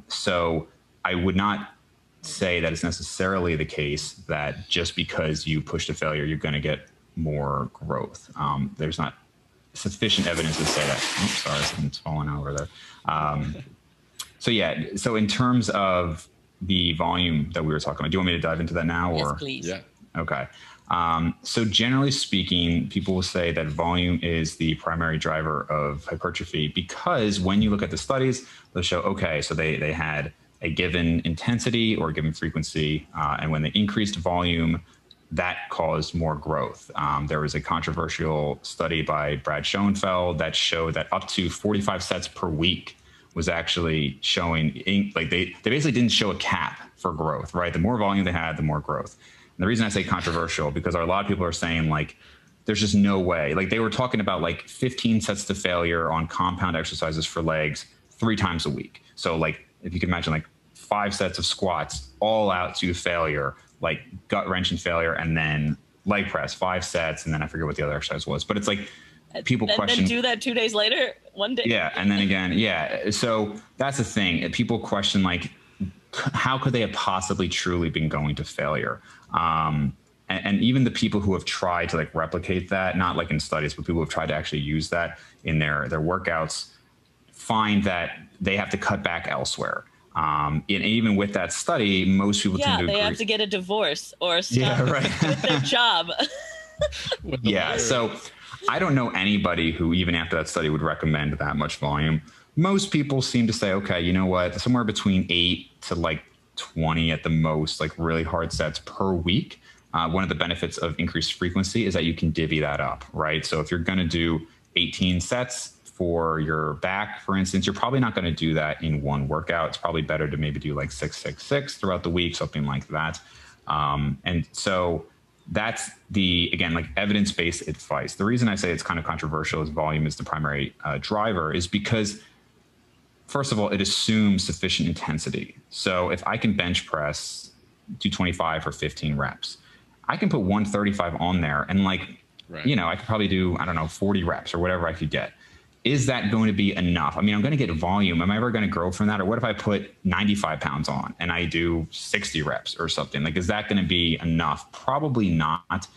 So I would not say that it's necessarily the case that just because you push to failure, you're going to get more growth. There's not sufficient evidence to say that. Oops, sorry, something's falling over there. So yeah, so in terms of the volume that we were talking about, do you want me to dive into that now? Or? Yes, please. Yeah. Okay. So generally speaking, people will say that volume is the primary driver of hypertrophy, because when you look at the studies, they'll show, okay, so they had a given intensity or a given frequency, and when they increased volume, that caused more growth. There was a controversial study by Brad Schoenfeld that showed that up to 45 sets per week was actually showing, like they basically didn't show a cap for growth, right? The more volume they had, the more growth. And the reason I say controversial, because a lot of people are saying like, there's just no way. Like they were talking about like 15 sets to failure on compound exercises for legs 3 times a week. So like, if you can imagine like 5 sets of squats all out to failure, like gut wrenching failure, and then leg press 5 sets. And then I forget what the other exercise was, but it's like people question. Then do that 2 days later, one day. Yeah. And then again, yeah. So that's the thing. People question like, how could they have possibly truly been going to failure? And even the people who have tried to like replicate that, not like in studies, but people who have tried to actually use that in their workouts, find that they have to cut back elsewhere. And even with that study, most people tend to agree. They have to get a divorce or stop with their job. Yeah. So I don't know anybody who even after that study would recommend that much volume. Most people seem to say, okay, you know what, somewhere between 8 to like 20 at the most, like really hard sets per week. One of the benefits of increased frequency is that you can divvy that up, right? So if you're going to do 18 sets for your back, for instance, you're probably not going to do that in one workout. It's probably better to maybe do like 6, 6, 6 throughout the week, something like that. And so that's again, like evidence-based advice. The reason I say it's kind of controversial as volume is the primary driver is because, first of all, it assumes sufficient intensity. So if I can bench press 225 for 15 reps, I can put 135 on there and like, you know, I could probably do, I don't know, 40 reps or whatever I could get. Is that going to be enough? I mean, I'm going to get volume. Am I ever going to grow from that? Or what if I put 95 pounds on and I do 60 reps or something? Like, is that going to be enough? Probably not.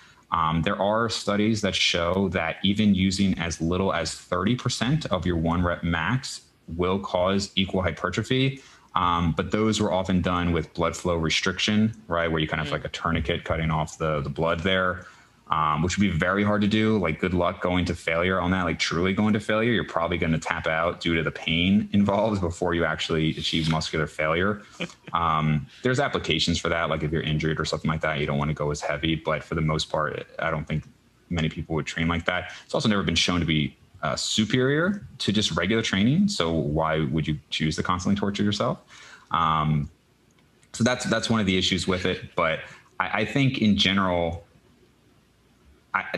There are studies that show that even using as little as 30% of your 1 rep max will cause equal hypertrophy. But those were often done with blood flow restriction, right? Where you kind of have like a tourniquet cutting off the blood there, which would be very hard to do. Like good luck going to failure on that, like truly going to failure. You're probably going to tap out due to the pain involved before you actually achieve muscular failure. There's applications for that. Like if you're injured or something like that, you don't want to go as heavy, but for the most part, I don't think many people would train like that. It's also never been shown to be superior to just regular training. So why would you choose to constantly torture yourself? So that's one of the issues with it. But I think in general,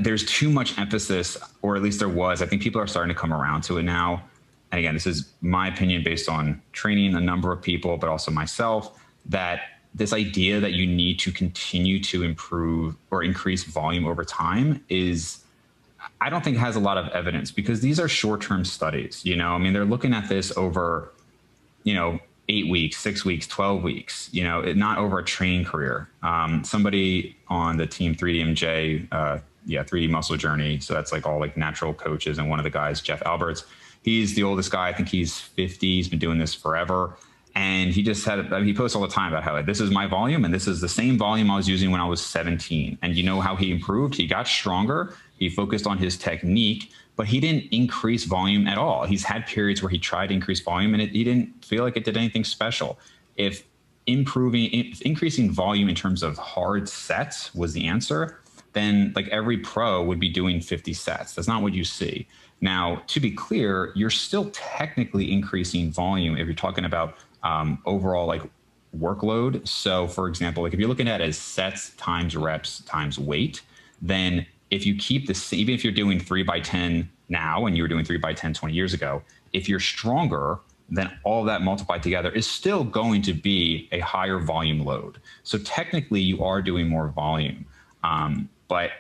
there's too much emphasis, or at least there was. I think people are starting to come around to it now. And again, this is my opinion based on training a number of people, but also myself, that this idea that you need to continue to improve or increase volume over time I don't think has a lot of evidence, because these are short-term studies. You know, I mean, they're looking at this over, 8 weeks, 6 weeks, 12 weeks, not over a training career. Somebody on the team 3DMJ, 3D Muscle Journey. So that's like all like natural coaches. And one of the guys, Jeff Alberts, he's the oldest guy. I think he's 50. He's been doing this forever. And he just had, he posts all the time about how this is my volume and this is the same volume I was using when I was 17. And you know how he improved? He got stronger. He focused on his technique, but he didn't increase volume at all. He's had periods where he tried to increase volume and he didn't feel like it did anything special. If increasing volume in terms of hard sets was the answer, then like every pro would be doing 50 sets. That's not what you see. Now, to be clear, you're still technically increasing volume if you're talking about overall like workload. So for example, like if you're looking at it as sets times reps times weight, then if you keep this, even if you're doing 3x10 now and you were doing 3x10 20 years ago, if you're stronger, then all that multiplied together is still going to be a higher volume load. So technically you are doing more volume. But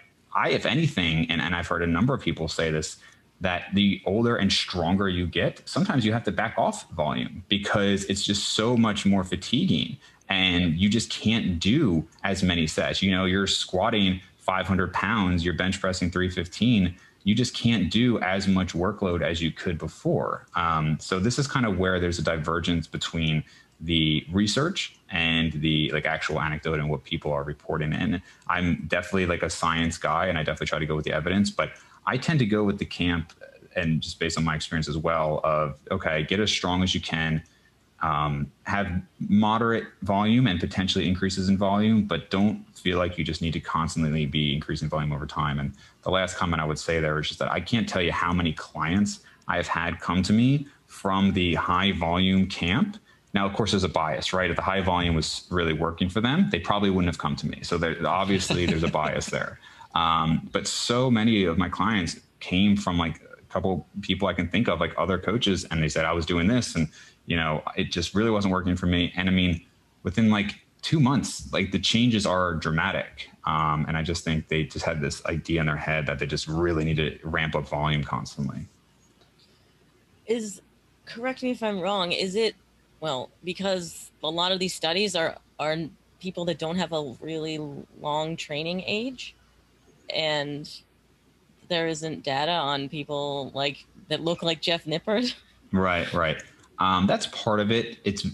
if anything, and I've heard a number of people say this, that the older and stronger you get, sometimes you have to back off volume because it's just so much more fatiguing and you just can't do as many sets. You know, you're squatting 500 pounds, you're bench pressing 315. You just can't do as much workload as you could before. So this is kind of where there's a divergence between the research and the like actual anecdote and what people are reporting. And I'm definitely like a science guy and I definitely try to go with the evidence, but I tend to go with the camp, and just based on my experience as well, of, okay, get as strong as you can, have moderate volume and potentially increases in volume, but don't feel like you just need to constantly be increasing volume over time. And the last comment I would say there is just that I can't tell you how many clients I've had come to me from the high volume camp. Now, of course, there's a bias, right? If the high volume was really working for them, they probably wouldn't have come to me. So obviously there's a bias there. But so many of my clients came from like a couple people I can think of, like other coaches, and they said, I was doing this and, you know, it just really wasn't working for me. And I mean, within like 2 months, like the changes are dramatic. And I just think they just had this idea in their head that they just really need to ramp up volume constantly. Correct me if I'm wrong, is it, well, because a lot of these studies are people that don't have a really long training age, and there isn't data on people like that look like Jeff Nippert. Right. That's part of it. It's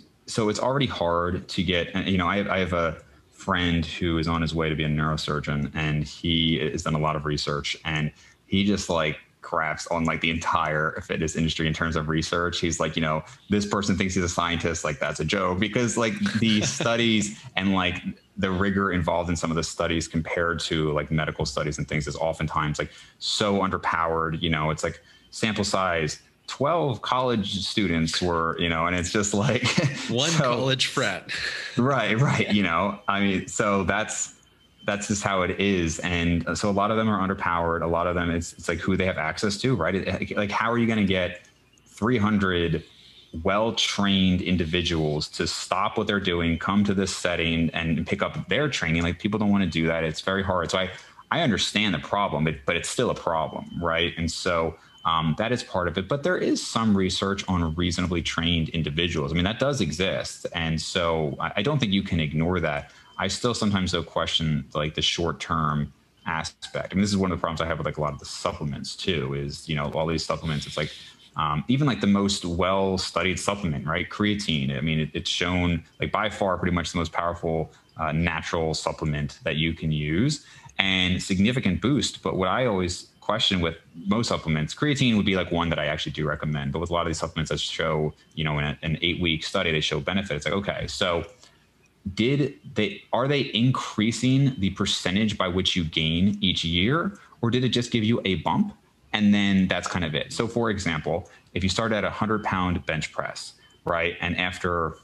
already hard to get, you know, I have a friend who is on his way to be a neurosurgeon, and he has done a lot of research, and he just like crafts on like the entire fitness industry in terms of research. He's like, you know, this person thinks he's a scientist, like that's a joke, because like the studies and like the rigor involved in some of the studies compared to like medical studies and things is oftentimes like so underpowered. You know, it's like sample size 12 college students were, you know, and it's just like one college frat. Right. You know, I mean, so that's just how it is. And so a lot of them are underpowered. A lot of them, it's like who they have access to, right? Like, how are you going to get 300 well-trained individuals to stop what they're doing, come to this setting and pick up their training? Like, people don't want to do that. It's very hard. So I understand the problem, but it's still a problem, right? And so that is part of it. But there is some research on reasonably trained individuals. I mean, that does exist. And so I don't think you can ignore that. I still sometimes though question like the short-term aspect. I mean, this is one of the problems I have with like a lot of the supplements too, is, you know, all these supplements, it's like, even like the most well-studied supplement, right? Creatine. I mean, it's shown like by far pretty much the most powerful natural supplement that you can use, and significant boost. But what I always question with most supplements, creatine would be like one that I actually do recommend, but with a lot of these supplements that show, you know, in an 8-week study, they show benefits. Like, okay, so are they increasing the percentage by which you gain each year, or did it just give you a bump and then that's kind of it? So for example, if you start at 100-pound bench press, right, and after,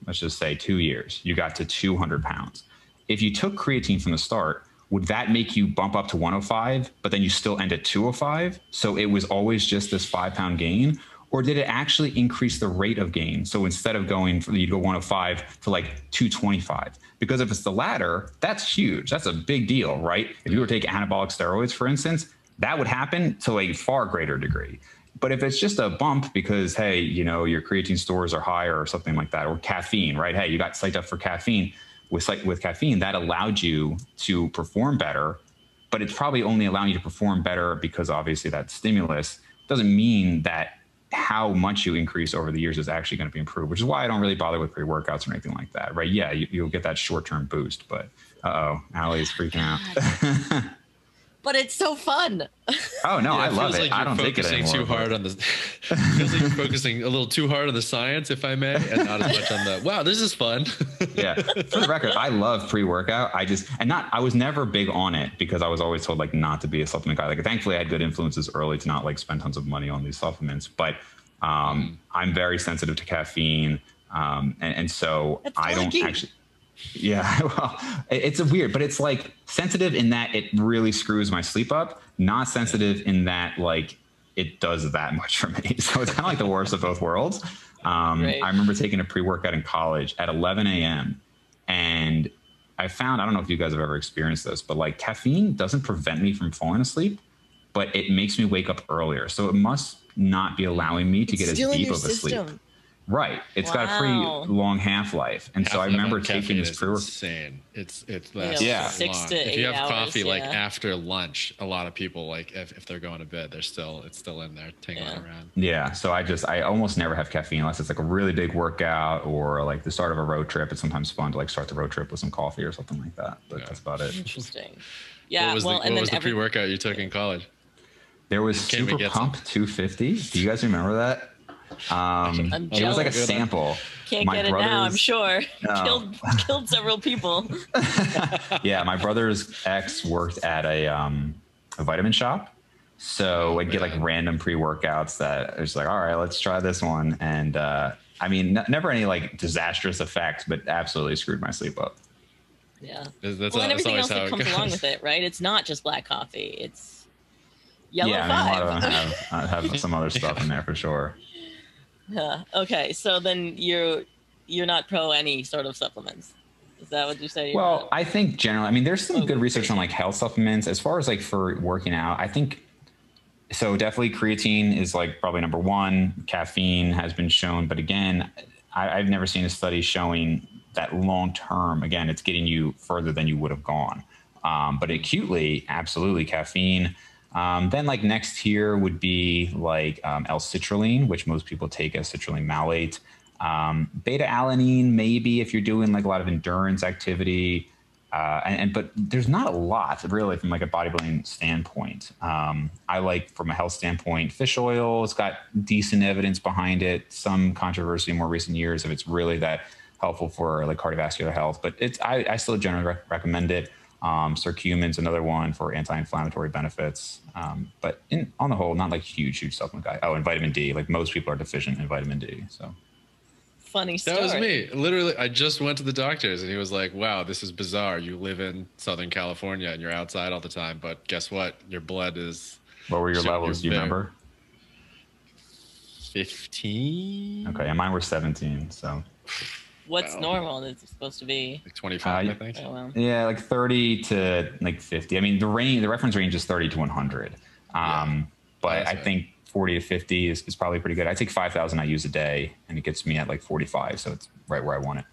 let's just say 2 years, you got to 200 pounds. If you took creatine from the start, would that make you bump up to 105, but then you still end at 205? So it was always just this 5-pound gain? Or did it actually increase the rate of gain? So instead of you'd go 105 to like 225. Because if it's the latter, that's huge. That's a big deal, right? If you were to take anabolic steroids, for instance, that would happen to a far greater degree. But if it's just a bump because, hey, you know, your creatine stores are higher or something like that, or caffeine, right? Hey, you got psyched up for caffeine. With caffeine, that allowed you to perform better, but it's probably only allowing you to perform better because obviously that stimulus doesn't mean that how much you increase over the years is actually going to be improved, which is why I don't really bother with pre-workouts or anything like that, right? Yeah, you'll get that short-term boost, but Allie's freaking out. But it's so fun. Oh no, I love it. Like I don't think it anymore. Too hard on the. Feels like you're focusing a little too hard on the science, if I may, and not as much on the. Wow, this is fun. Yeah, for the record, I love pre-workout. I was never big on it because I was always told like not to be a supplement guy. Like, thankfully, I had good influences early to not like spend tons of money on these supplements. But I'm very sensitive to caffeine, and so I don't actually. Yeah, well, it's a weird, but it's like sensitive in that it really screws my sleep up, not sensitive in that like it does that much for me. So it's kind of like the worst of both worlds. I remember taking a pre-workout in college at 11 a.m. and I don't know if you guys have ever experienced this, but like caffeine doesn't prevent me from falling asleep, but it makes me wake up earlier. So it must not be allowing me to get as deep of a sleep. Right. It's got a pretty long half-life. And so I remember taking this pre-workout. Insane. It's 6 to 8 if you have hours, coffee like after lunch, a lot of people like if they're going to bed, it's still in there tingling around. Yeah. So I almost never have caffeine unless it's like a really big workout or like the start of a road trip. It's sometimes fun to like start the road trip with some coffee or something like that. But that's about it. Interesting. Yeah. What was the pre-workout you took in college? There was Super Pump 250. Do you guys remember that? It was like a sample. Can't get it now, I'm sure. No. Killed several people. Yeah, my brother's ex worked at a vitamin shop. So I'd get like random pre-workouts that I was like, all right, let's try this one. And I mean, never any like disastrous effects, but absolutely screwed my sleep up. Yeah. And everything else that comes along with it, right? It's not just black coffee. It's yellow 5. I mean, a lot of them have some other stuff in there for sure. Yeah. Okay. So then you're not pro any sort of supplements. Is that what you say? Well, I think generally, I mean, there's some good research on like health supplements as far as like for working out. I think so. Definitely creatine is like probably number one. Caffeine has been shown, but again, I've never seen a study showing that long term. Again, it's getting you further than you would have gone. But acutely, absolutely caffeine. Then like next tier would be like L-citrulline, which most people take as citrulline malate. Beta alanine, maybe if you're doing like a lot of endurance activity. But there's not a lot really from like a bodybuilding standpoint. I like from a health standpoint, fish oil. It's got decent evidence behind it. Some controversy in more recent years if it's really that helpful for like cardiovascular health. But I still generally recommend it. Superhuman's another one for anti-inflammatory benefits. But on the whole, not like huge supplement guy. Oh, and vitamin D. Like most people are deficient in vitamin D. So funny story. That was me. Literally, I just went to the doctor's and he was like, wow, this is bizarre. You live in Southern California and you're outside all the time. But guess what? Your blood is... What were your levels? Do you remember? 15. Okay. And mine were 17. So... What's normal? It's supposed to be like 25, I think. Oh, well. Yeah, like 30 to like 50. I mean, the reference range is 30 to 100. But I think 40 to 50 is probably pretty good. I take 5,000 I use a day, and it gets me at like 45, so it's right where I want it.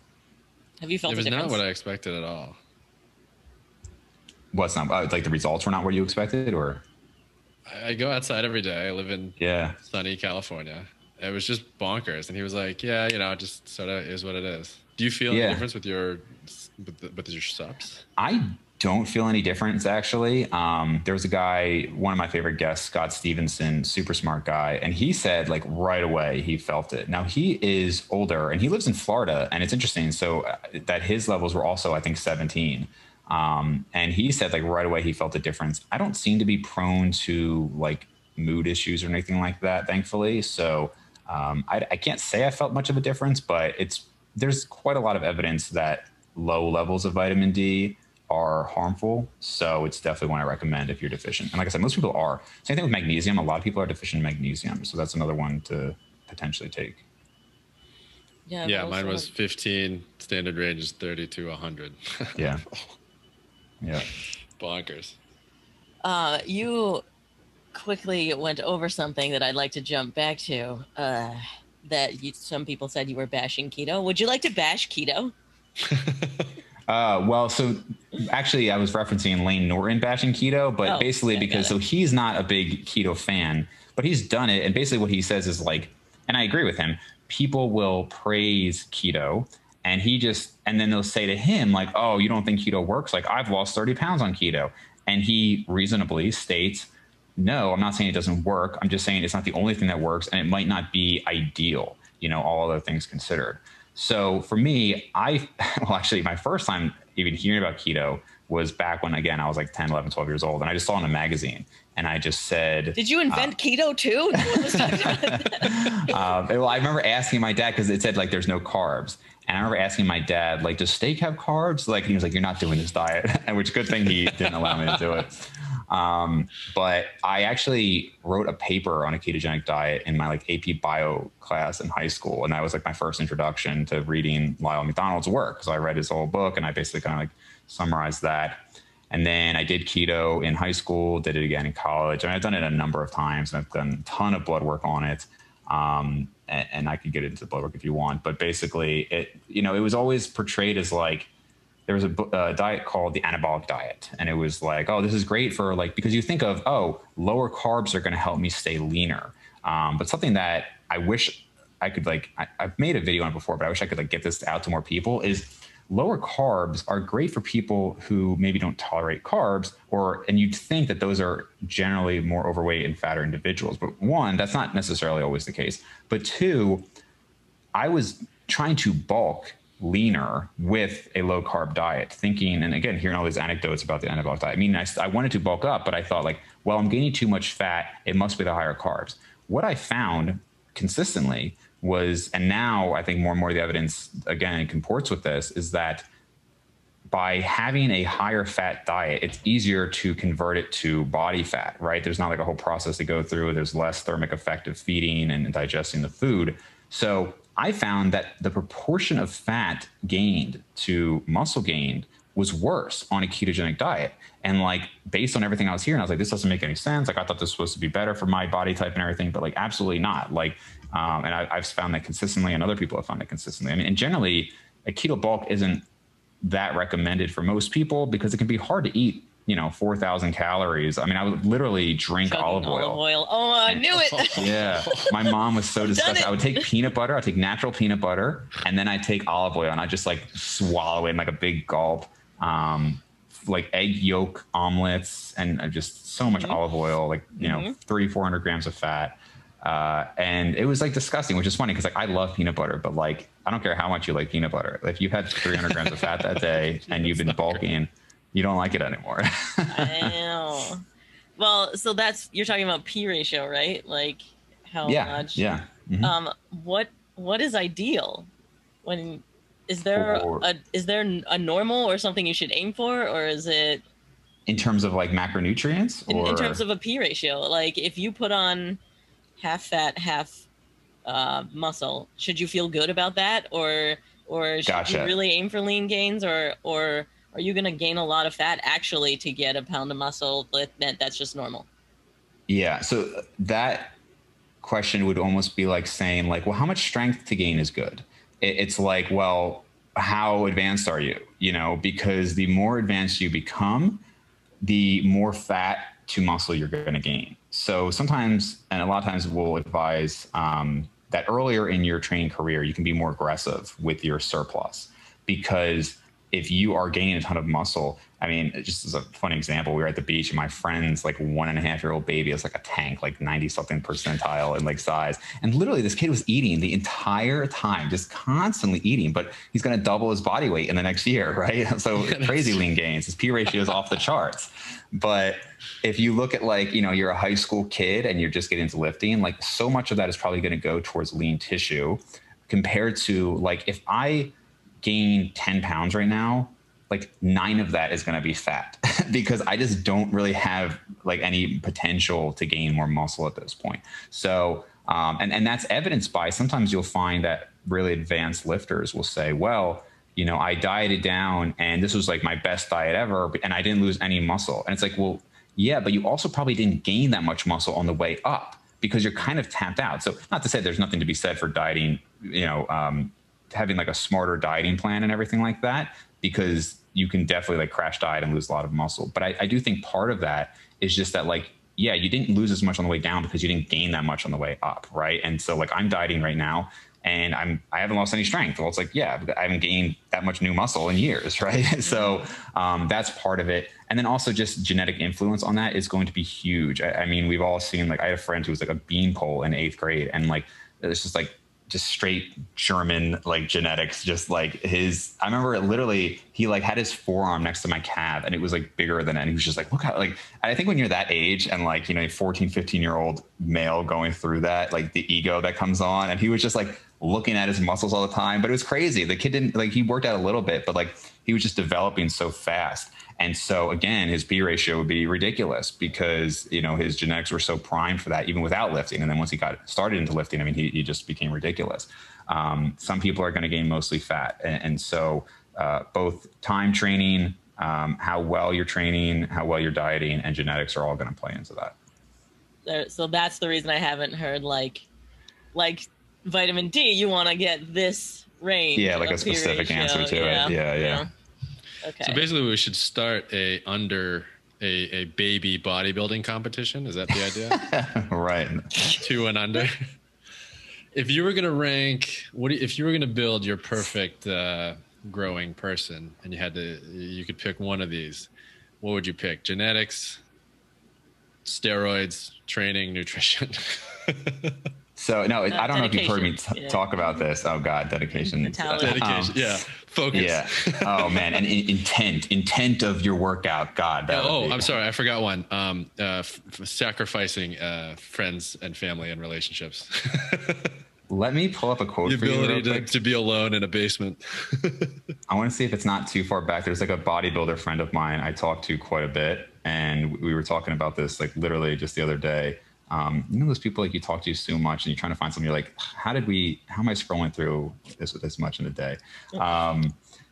Have you felt the difference? It was not what I expected at all. What's not? Like the results were not what you expected, or? I go outside every day. I live in sunny California. It was just bonkers. And he was like, yeah, just sort of is what it is. Do you feel any difference with your subs? I don't feel any difference, actually. There was a guy, one of my favorite guests, Scott Stevenson, super smart guy. And he said like right away he felt it. Now he is older and he lives in Florida. And it's interesting. So that his levels were also, I think, 17. And he said like right away he felt a difference. I don't seem to be prone to like mood issues or anything like that, thankfully. So I can't say I felt much of a difference, but there's quite a lot of evidence that low levels of vitamin D are harmful. So it's definitely one I recommend if you're deficient. And like I said, most people are. Same thing with magnesium. A lot of people are deficient in magnesium. So that's another one to potentially take. Yeah, mine was 15. Standard range is 30 to 100. Yeah. Yeah. Bonkers. You quickly went over something that I'd like to jump back to. Some people said you were bashing keto. Would you like to bash keto? Well, so actually I was referencing Lane Norton bashing keto, but basically because he's not a big keto fan, but he's done it. And basically what he says is like, and I agree with him, people will praise keto and then they'll say to him like, oh, you don't think keto works? Like, I've lost 30 pounds on keto. And he reasonably states, no, I'm not saying it doesn't work. I'm just saying it's not the only thing that works, and it might not be ideal, all other things considered. So for me, actually my first time even hearing about keto was back when, again, I was like 10, 11, 12 years old, and I just saw in a magazine, and I just said, did you invent keto too? Well, I remember asking my dad, because it said like there's no carbs. And I remember asking my dad, like, does steak have carbs? Like, he was like, you're not doing this diet. And which, good thing he didn't allow me to do it. But I actually wrote a paper on a ketogenic diet in my like AP bio class in high school. And that was like my first introduction to reading Lyle McDonald's work. So I read his whole book and I basically kind of like summarized that. And then I did keto in high school, did it again in college. And I've done it a number of times, and I've done a ton of blood work on it. And I could get into blood work if you want, but basically it was always portrayed as like, there was a diet called the anabolic diet. And it was like, oh, this is great for like, because you think of, oh, lower carbs are going to help me stay leaner. But something that I wish I could like, I've made a video on it before, but I wish I could like get this out to more people, is lower carbs are great for people who maybe don't tolerate carbs, and you'd think that those are generally more overweight and fatter individuals. But one, that's not necessarily always the case. But two, I was trying to bulk leaner with a low carb diet, thinking, and again, hearing all these anecdotes about the anabolic diet. I mean, I wanted to bulk up, but I thought like, well, I'm gaining too much fat. It must be the higher carbs. What I found consistently was, and now I think more and more of the evidence, again, comports with this, is that by having a higher fat diet, it's easier to convert it to body fat, right? There's not like a whole process to go through. There's less thermic effect of feeding and digesting the food. So I found that the proportion of fat gained to muscle gained was worse on a ketogenic diet. And like, based on everything I was hearing, I was like, this doesn't make any sense. Like, I thought this was supposed to be better for my body type and everything, but like, absolutely not. Like, and I've found that consistently, and other people have found it consistently. I mean, and generally a keto bulk isn't that recommended for most people because it can be hard to eat, 4,000 calories. I mean, I would literally drink olive oil. Oh, I knew it. Yeah. My mom was so disgusted. I would take peanut butter. I'd take natural peanut butter, and then I'd take olive oil, and I'd just like swallow it in like a big gulp. Like egg yolk omelets, and just so much olive oil, like, 300-400 grams of fat. And it was like disgusting, which is funny because like I love peanut butter, but like, I don't care how much you like peanut butter. If you've had 300 grams of fat that day and you've been bulking, you don't like it anymore. I know. Well, so you're talking about P ratio, right? Like how much? Yeah. Mm-hmm. What is ideal? Is there a normal or something you should aim for, or is it in terms of like macronutrients, or in terms of a P ratio? Like if you put on half fat, half muscle, should you feel good about that, or should you really aim for lean gains, or are you going to gain a lot of fat actually to get a pound of muscle that's just normal? Yeah. So that question would almost be like saying like, well, how much strength to gain is good? It's like, well, how advanced are you? Because the more advanced you become, the more fat to muscle you're going to gain. So sometimes, and a lot of times we'll advise that earlier in your training career, you can be more aggressive with your surplus, because if you are gaining a ton of muscle, I mean, just as a funny example, we were at the beach and my friend's like 1.5-year-old baby is like a tank, like 90-something percentile in like size. And literally this kid was eating the entire time, just constantly eating, but he's going to double his body weight in the next year, right? So crazy lean gains. His P ratio is off the charts. But if you look at like, you're a high school kid and you're just getting into lifting, like so much of that is probably going to go towards lean tissue compared to like, if I gain 10 pounds right now, like 9 of that is going to be fat because I just don't really have like any potential to gain more muscle at this point. So, and that's evidenced by, sometimes you'll find that really advanced lifters will say, well, I dieted down and this was like my best diet ever, and I didn't lose any muscle. And it's like, well, yeah, but you also probably didn't gain that much muscle on the way up because you're kind of tapped out. So not to say there's nothing to be said for dieting, having like a smarter dieting plan and everything like that, because you can definitely like crash diet and lose a lot of muscle. But I do think part of that is just that like yeah, you didn't lose as much on the way down because you didn't gain that much on the way up, right? And so like I'm dieting right now and I haven't lost any strength. Well, it's like, yeah, I haven't gained that much new muscle in years, right? So that's part of it. And then also just genetic influence on that is going to be huge. I mean, we've all seen, like I had a friend who was like a beanpole in 8th grade, and like it's just like just straight German like genetics, just like his, I remember it literally, he like had his forearm next to my calf and it was like bigger than that. And he was just like, look how, like, I think when you're that age and like, you know, a 14, 15-year-old male going through that, like the ego that comes on, and he was just like looking at his muscles all the time, but it was crazy. The kid didn't, like, he worked out a little bit, but like he was just developing so fast. And so again, his P ratio would be ridiculous because, you know, his genetics were so primed for that, even without lifting. And then once he got started into lifting, I mean, he just became ridiculous. Some people are going to gain mostly fat. And so both time training, how well you're training, how well you're dieting, and genetics are all going to play into that. So that's the reason I haven't heard like vitamin D, you want to get this range. Yeah, like a specific answer to it. Yeah. Okay. So basically, we should start a baby bodybuilding competition. Is that the idea? Right. 2 and under. If you were going to rank, if you were going to build your perfect growing person, and you could pick one of these, what would you pick? Genetics, steroids, training, nutrition. So no, I don't know if you've heard me talk about this. Oh God, dedication. Dedication. Yeah. Focus. Yeah. Oh man. And intent of your workout. God. I'm sorry. I forgot one. Sacrificing friends and family and relationships. Let me pull up a quote for you. The ability to be alone in a basement. I want to see if it's not too far back. There's like a bodybuilder friend of mine I talked to quite a bit, and we were talking about this like literally just the other day. You know, those people like you talk to so much and you're trying to find something, you're like, how am I scrolling through this much in a day?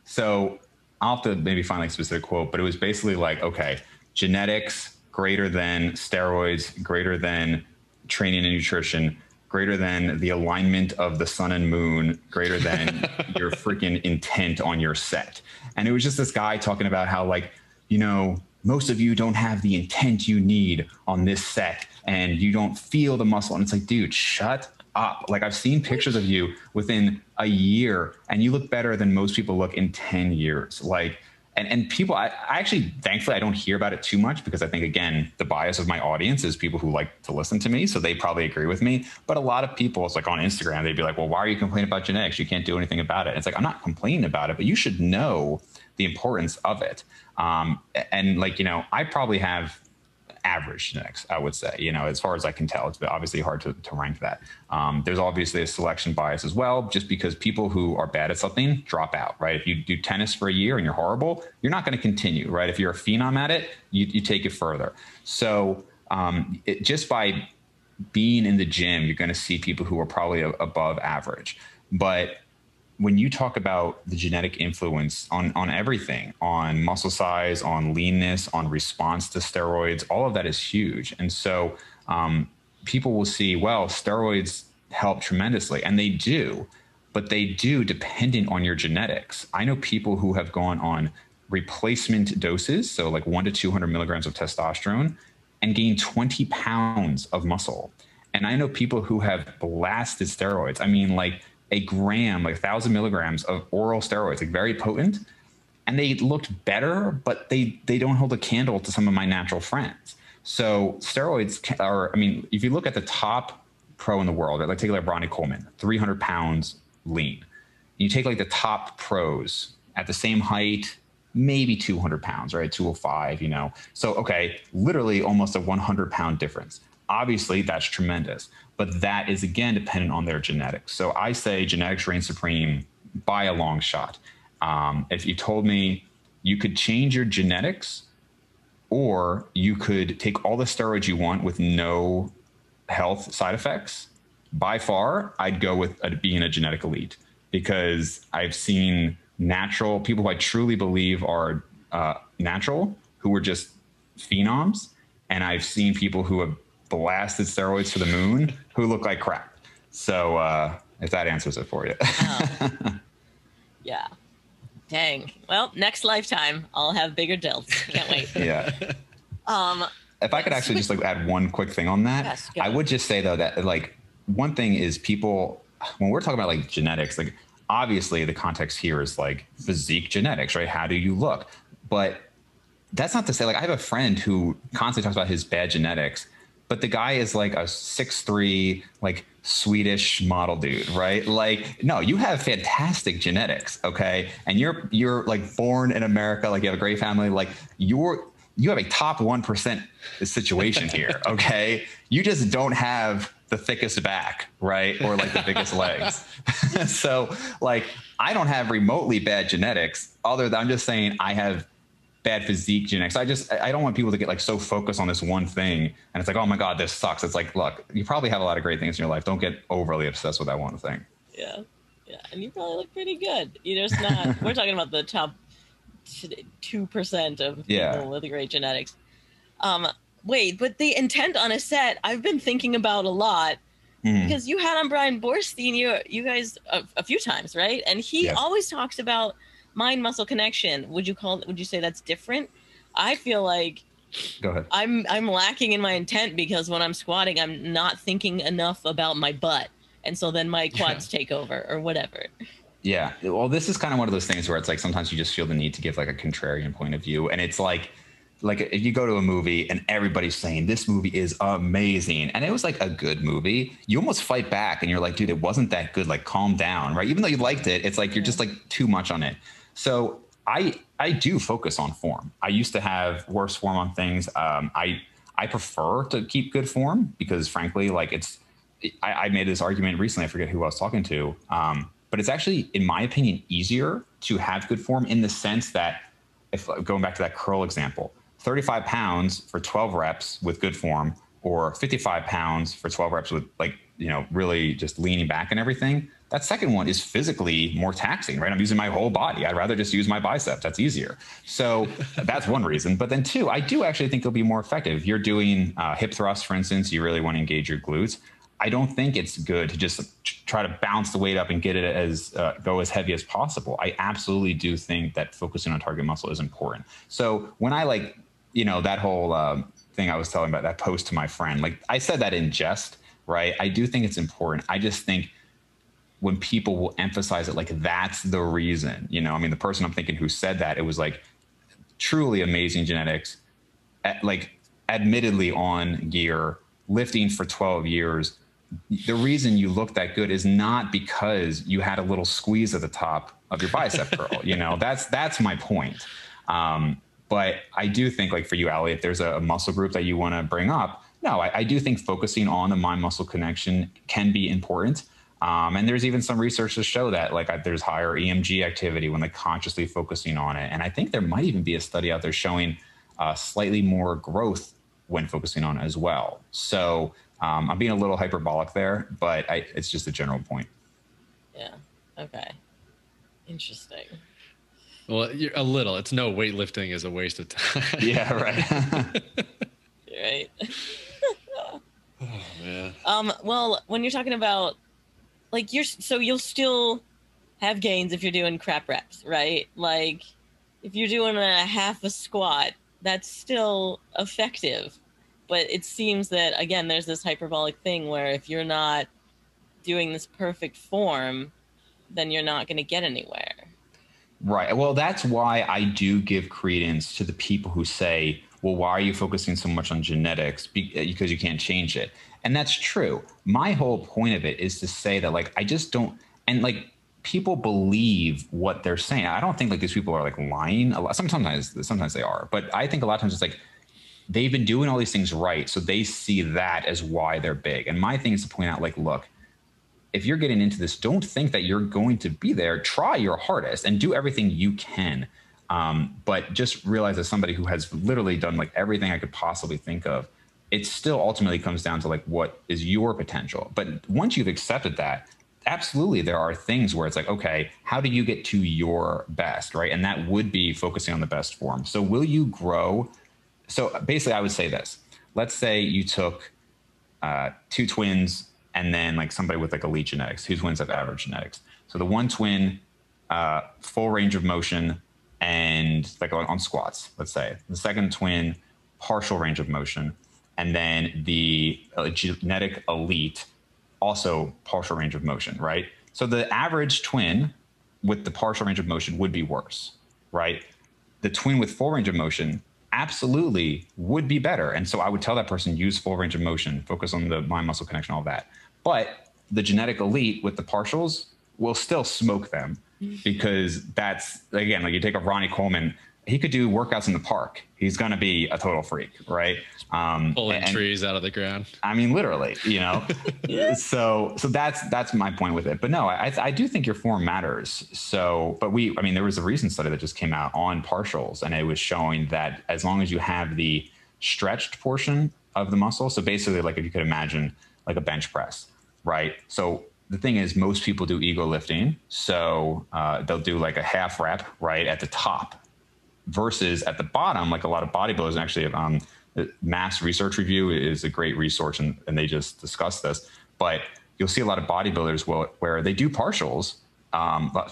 So I'll have to maybe find like a specific quote, but it was basically like, okay, genetics greater than steroids, greater than training and nutrition, greater than the alignment of the sun and moon, greater than your freaking intent on your set. And it was just this guy talking about how, like, you know, most of you don't have the intent you need on this set and you don't feel the muscle. And it's like, dude, shut up. Like, I've seen pictures of you within a year and you look better than most people look in 10 years. Like, and people, I actually, thankfully, I don't hear about it too much because I think, again, the bias of my audience is people who like to listen to me. So they probably agree with me. But a lot of people, it's like on Instagram, they'd be like, well, why are you complaining about genetics? You can't do anything about it. And it's like, I'm not complaining about it, but you should know the importance of it. And like, you know, I probably have average genetics, I would say, you know, as far as I can tell. It's obviously hard to rank that. There's obviously a selection bias as well, just because people who are bad at something drop out, right? If you do tennis for a year and you're horrible, you're not going to continue, right? If you're a phenom at it, you take it further. So just by being in the gym, you're going to see people who are probably above average. But when you talk about the genetic influence on everything, on muscle size, on leanness, on response to steroids, all of that is huge. And so people will see, well, steroids help tremendously, and they do, but they do dependent on your genetics. I know people who have gone on replacement doses, so like 100 to 200 milligrams of testosterone, and gained 20 pounds of muscle. And I know people who have blasted steroids. I mean, like, a gram, like 1,000 milligrams of oral steroids, like very potent, and they looked better, but they don't hold a candle to some of my natural friends. So steroids are, I mean, if you look at the top pro in the world, right, like take like Ronnie Coleman, 300 pounds lean. You take like the top pros at the same height, maybe 200 pounds, right? 205, you know? So, okay, literally almost a 100-pound difference. Obviously, that's tremendous, but that is, again, dependent on their genetics. So I say genetics reign supreme by a long shot. If you told me you could change your genetics or you could take all the steroids you want with no health side effects, by far, I'd go with being a genetic elite, because I've seen natural people who I truly believe are natural, who were just phenoms, and I've seen people who have blasted steroids to the moon who look like crap. So if that answers it for you. Yeah. Dang. Well, next lifetime I'll have bigger delts. Can't wait. Yeah. if I could actually just like add one quick thing on that, Yes, I would just say though that like one thing is people, when we're talking about like genetics, like obviously the context here is like physique genetics, right? How do you look? But that's not to say, like, I have a friend who constantly talks about his bad genetics, but the guy is like a 6'3", like Swedish model dude, right? Like, no, you have fantastic genetics, okay? And you're like born in America, like you have a great family, like you have a top 1% situation here, okay? You just don't have the thickest back, right? Or like the biggest legs. So like, I don't have remotely bad genetics, other than I'm just saying I have bad physique genetics. I don't want people to get like so focused on this one thing. And it's like, oh my God, this sucks. It's like, look, you probably have a lot of great things in your life. Don't get overly obsessed with that one thing. Yeah. Yeah. And you probably look pretty good. You're just not, we're talking about the top 2% of people with great genetics. Wait, but the intent on a set, I've been thinking about a lot because you had on Brian Borstein, you guys a few times, right? And he always talks about mind muscle connection. Would you say that's different? I feel like go ahead. I'm lacking in my intent because when I'm squatting, I'm not thinking enough about my butt. And so then my quads take over or whatever. Yeah. Well, this is kind of one of those things where it's like sometimes you just feel the need to give like a contrarian point of view. And it's like if you go to a movie and everybody's saying this movie is amazing and it was like a good movie, you almost fight back and you're like, dude, it wasn't that good. Like, calm down, right? Even though you liked it, it's like you're just like too much on it. So I do focus on form. I used to have worse form on things. I prefer to keep good form because frankly, like I made this argument recently. I forget who I was talking to. But it's actually, in my opinion, easier to have good form in the sense that if going back to that curl example, 35 pounds for 12 reps with good form or 55 pounds for 12 reps with like, really just leaning back and everything. That second one is physically more taxing, right? I'm using my whole body. I'd rather just use my biceps. That's easier. So that's one reason. But then two, I do actually think it'll be more effective. If you're doing hip thrusts, for instance, you really want to engage your glutes. I don't think it's good to just try to bounce the weight up and get it go as heavy as possible. I absolutely do think that focusing on target muscle is important. So when I that whole thing I was telling about, that post to my friend, like I said that in jest, right? I do think it's important. I just think when people will emphasize it, like that's the reason, the person I'm thinking who said that, it was like truly amazing genetics, like admittedly on gear, lifting for 12 years. The reason you look that good is not because you had a little squeeze at the top of your bicep curl. That's my point. But I do think, like for you, Ali, if there's a muscle group that you want to bring up, no, I do think focusing on the mind-muscle connection can be important. And there's even some research to show that there's higher EMG activity when consciously focusing on it. And I think there might even be a study out there showing slightly more growth when focusing on it as well. So I'm being a little hyperbolic there, but it's just a general point. Yeah. Okay. Interesting. Well, you're a little. It's no weightlifting is a waste of time. Yeah, right. You're right. Oh man. Well, when you're talking about you'll still have gains if you're doing crap reps, right? Like if you're doing a half a squat, that's still effective. But it seems that, again, there's this hyperbolic thing where if you're not doing this perfect form, then you're not going to get anywhere. Right. Well, that's why I do give credence to the people who say, well, why are you focusing so much on genetics? Because you can't change it. And that's true. My whole point of it is to say that, I just don't, and people believe what they're saying. I don't think these people are lying a lot. Sometimes they are, but I think a lot of times it's they've been doing all these things right. So they see that as why they're big. And my thing is to point out, look, if you're getting into this, don't think that you're going to be there. Try your hardest and do everything you can. But just realize, as somebody who has literally done everything I could possibly think of, it still ultimately comes down to what is your potential. But once you've accepted that, absolutely, there are things where it's okay, how do you get to your best, right? And that would be focusing on the best form. So will you grow? So basically I would say this, let's say you took 2 twins and then somebody with elite genetics, 2 twins have average genetics. So the one twin, full range of motion and on squats, let's say. The second twin, partial range of motion. And then the genetic elite, also partial range of motion, right? So the average twin with the partial range of motion would be worse, right? The twin with full range of motion absolutely would be better. And so I would tell that person, use full range of motion, focus on the mind muscle connection, all that. But the genetic elite with the partials will still smoke them, because that's, again, like you take a Ronnie Coleman, he could do workouts in the park. He's going to be a total freak, right? Pulling trees out of the ground. I mean, literally, you know. So that's my point with it. But no, I do think your form matters. So, but there was a recent study that just came out on partials, and it was showing that as long as you have the stretched portion of the muscle, so basically, like if you could imagine like a bench press, right? So the thing is, most people do ego lifting, so they'll do like a half rep right at the top, versus at the bottom, like a lot of bodybuilders. And actually, Mass Research Review is a great resource, and they just discuss this. But you'll see a lot of bodybuilders where they do partials.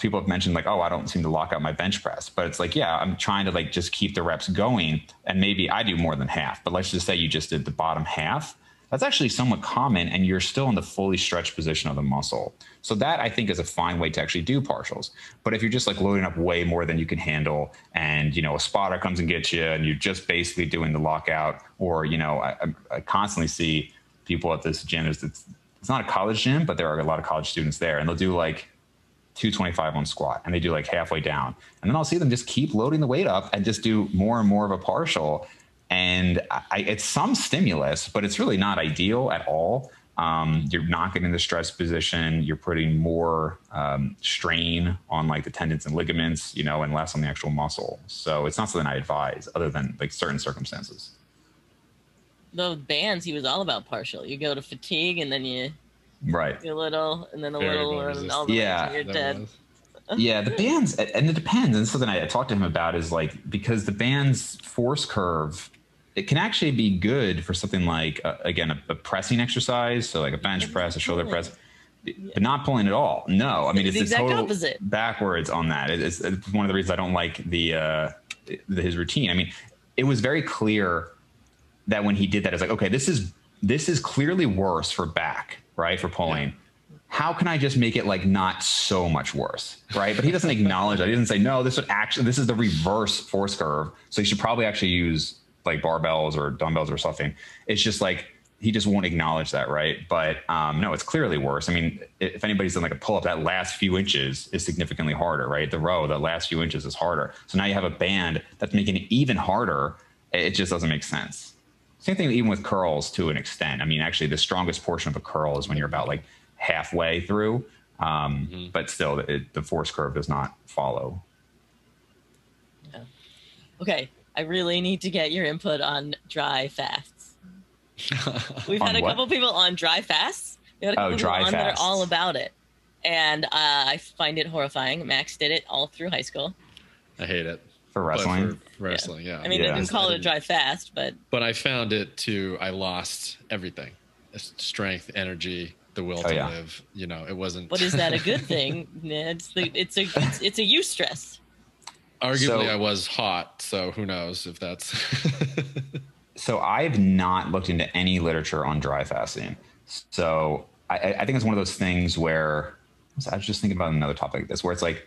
People have mentioned like, oh, I don't seem to lock out my bench press. But it's like, yeah, I'm trying to like just keep the reps going, and maybe I do more than half. But let's just say you just did the bottom half. That's actually somewhat common, and you're still in the fully stretched position of the muscle. So that, I think, is a fine way to actually do partials. But if you're just like loading up way more than you can handle, and, you know, a spotter comes and gets you, and you're just basically doing the lockout, or, you know, I constantly see people at this gym, it's not a college gym, but there are a lot of college students there, and they'll do like 225 on squat, and they do like halfway down. And then I'll see them just keep loading the weight up and just do more and more of a partial. And it's some stimulus, but it's really not ideal at all. You're not getting the stress position. You're putting more strain on like the tendons and ligaments, you know, and less on the actual muscle. So it's not something I advise, other than like certain circumstances. The bands, he was all about partial. You go to fatigue, and then you do a little, and then a little, and all the way to you're dead. Yeah, the bands, and it depends. And something I talked to him about is like, because the band's force curve, it can actually be good for something like, again, a pressing exercise. So like a bench press, a shoulder press, but not pulling at all. No, I mean, it's the exact opposite, backwards on that. It's one of the reasons I don't like his routine. I mean, it was very clear that when he did that, it's like, okay, this is clearly worse for back, right? For pulling. Yeah. How can I just make it like not so much worse, right? But he doesn't acknowledge that. He doesn't say, no, this is the reverse force curve. So you should probably actually use like barbells or dumbbells or something. It's just like, he just won't acknowledge that, right? But no, it's clearly worse. I mean, if anybody's done like a pull-up, that last few inches is significantly harder, right? The row, the last few inches is harder. So now you have a band that's making it even harder. It just doesn't make sense. Same thing even with curls to an extent. I mean, actually the strongest portion of a curl is when you're about like halfway through, but still the force curve does not follow. Yeah. Okay, I really need to get your input on dry fasts. We've had a couple people on dry fasts. We had a couple people on that are all about it, and I find it horrifying. Max did it all through high school. I hate it. For wrestling? For wrestling, yeah. I mean, they didn't call it a dry fast, but I found I lost everything. Strength, energy, the will to live. You know, it wasn't. But is that a good thing? It's a eustress. Arguably, I was hot, so who knows if that's. So I've not looked into any literature on dry fasting. So I think it's one of those things where I was just thinking about another topic like this, where it's like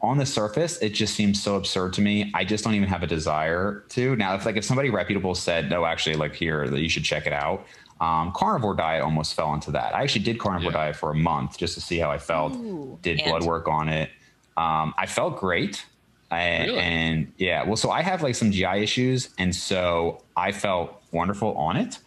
on the surface, it just seems so absurd to me. I just don't even have a desire to. Now, if somebody reputable said, no, actually, like here, that you should check it out. Carnivore diet almost fell into that. I actually did carnivore diet for a month just to see how I felt. Did blood work on it. I felt great. Really? And yeah, well, so I have like some GI issues, and so I felt wonderful on it.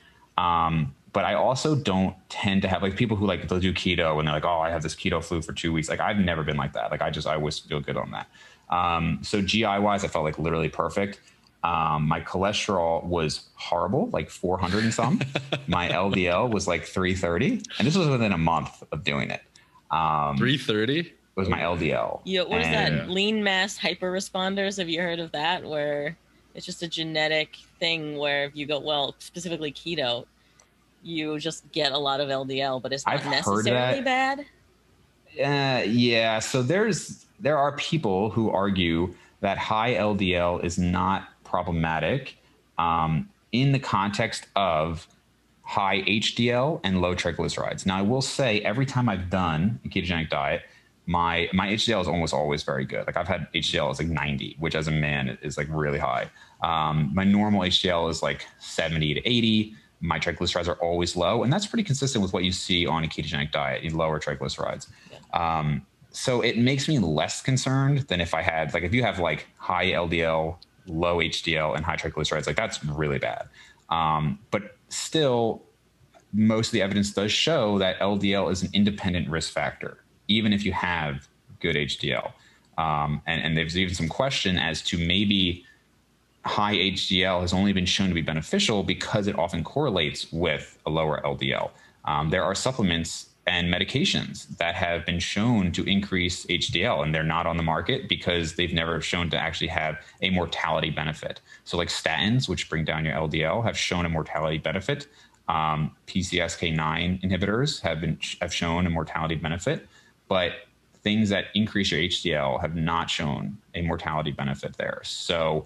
But I also don't tend to have like people who like they'll do keto and they're like, oh, I have this keto flu for 2 weeks. Like I've never been like that. Like I always feel good on that. So GI wise, I felt like literally perfect. My cholesterol was horrible, like 400 and some. My LDL was like 330, and this was within a month of doing it. 330 was my LDL. Yeah, what is that? Lean mass hyperresponders. Have you heard of that? Where it's just a genetic thing where if you go, specifically keto, you just get a lot of LDL, but it's not necessarily bad. Yeah. So there are people who argue that high LDL is not problematic. in the context of high HDL and low triglycerides. Now, I will say every time I've done a ketogenic diet, my HDL is almost always very good. Like I've had HDL is like 90, which as a man is like really high. My normal HDL is like 70 to 80. My triglycerides are always low. And that's pretty consistent with what you see on a ketogenic diet, you lower triglycerides. Yeah. So it makes me less concerned than if I had, like if you have like high LDL, low HDL and high triglycerides, like that's really bad. But still, most of the evidence does show that LDL is an independent risk factor, even if you have good HDL. And there's even some question as to maybe high HDL has only been shown to be beneficial because it often correlates with a lower LDL. There are supplements and medications that have been shown to increase HDL, and they're not on the market because they've never shown to actually have a mortality benefit. So like statins, which bring down your LDL, have shown a mortality benefit. PCSK9 inhibitors have shown a mortality benefit, but things that increase your HDL have not shown a mortality benefit there. So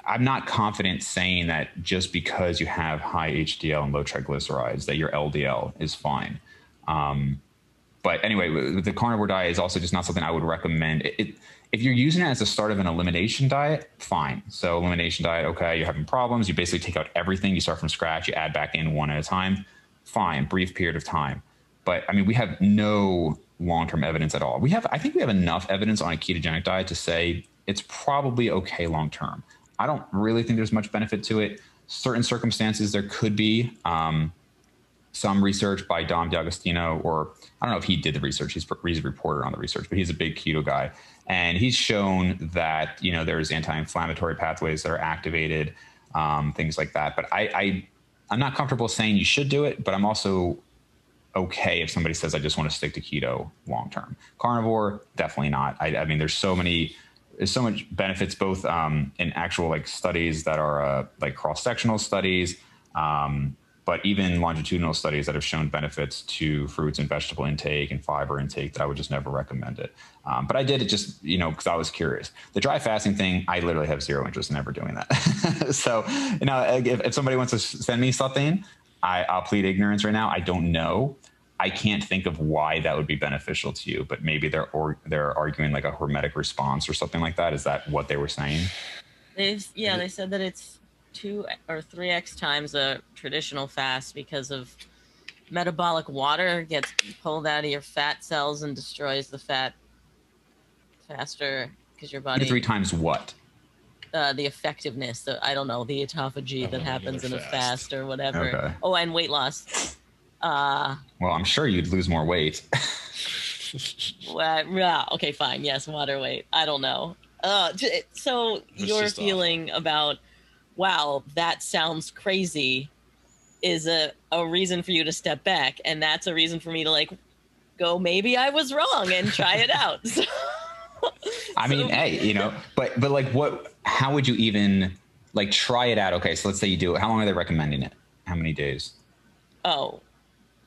I'm not confident saying that just because you have high HDL and low triglycerides that your LDL is fine. But anyway, the carnivore diet is also just not something I would recommend. If you're using it as a start of an elimination diet, fine. So elimination diet, okay, you're having problems. You basically take out everything. You start from scratch. You add back in one at a time. Fine, brief period of time. But I mean, we have no long-term evidence at all. I think we have enough evidence on a ketogenic diet to say it's probably okay long-term. I don't really think there's much benefit to it. Certain circumstances, there could be some research by Dom D'Agostino, or I don't know if he did the research. He's a reporter on the research, but he's a big keto guy. And he's shown that, there's anti-inflammatory pathways that are activated, things like that. But I'm not comfortable saying you should do it, but I'm also okay if somebody says, I just want to stick to keto long-term. Carnivore, definitely not. I mean, there's so much benefits, both in actual like studies that are like cross-sectional studies, but even longitudinal studies that have shown benefits to fruits and vegetable intake and fiber intake, that I would just never recommend it. But I did it just, because I was curious. The dry fasting thing, I literally have zero interest in ever doing that. So, if somebody wants to send me something, I'll plead ignorance right now. I don't know. I can't think of why that would be beneficial to you, but maybe they're arguing like a hormetic response or something like that. Is that what they were saying? They said that it's 2 or 3x times a traditional fast because of metabolic water gets pulled out of your fat cells and destroys the fat faster because your body. 3 times what? The effectiveness, the autophagy that happens in a fast or whatever. Okay. Oh, and weight loss. Well, I'm sure you'd lose more weight. Well, yeah, okay, fine. Yes, water weight. I don't know. So your feeling about, wow, that sounds crazy, is a reason for you to step back, and that's a reason for me to go, maybe I was wrong, and try it out. I mean, hey, but like how would you even try it out? Okay, so let's say you do it. How long are they recommending it? How many days? Oh,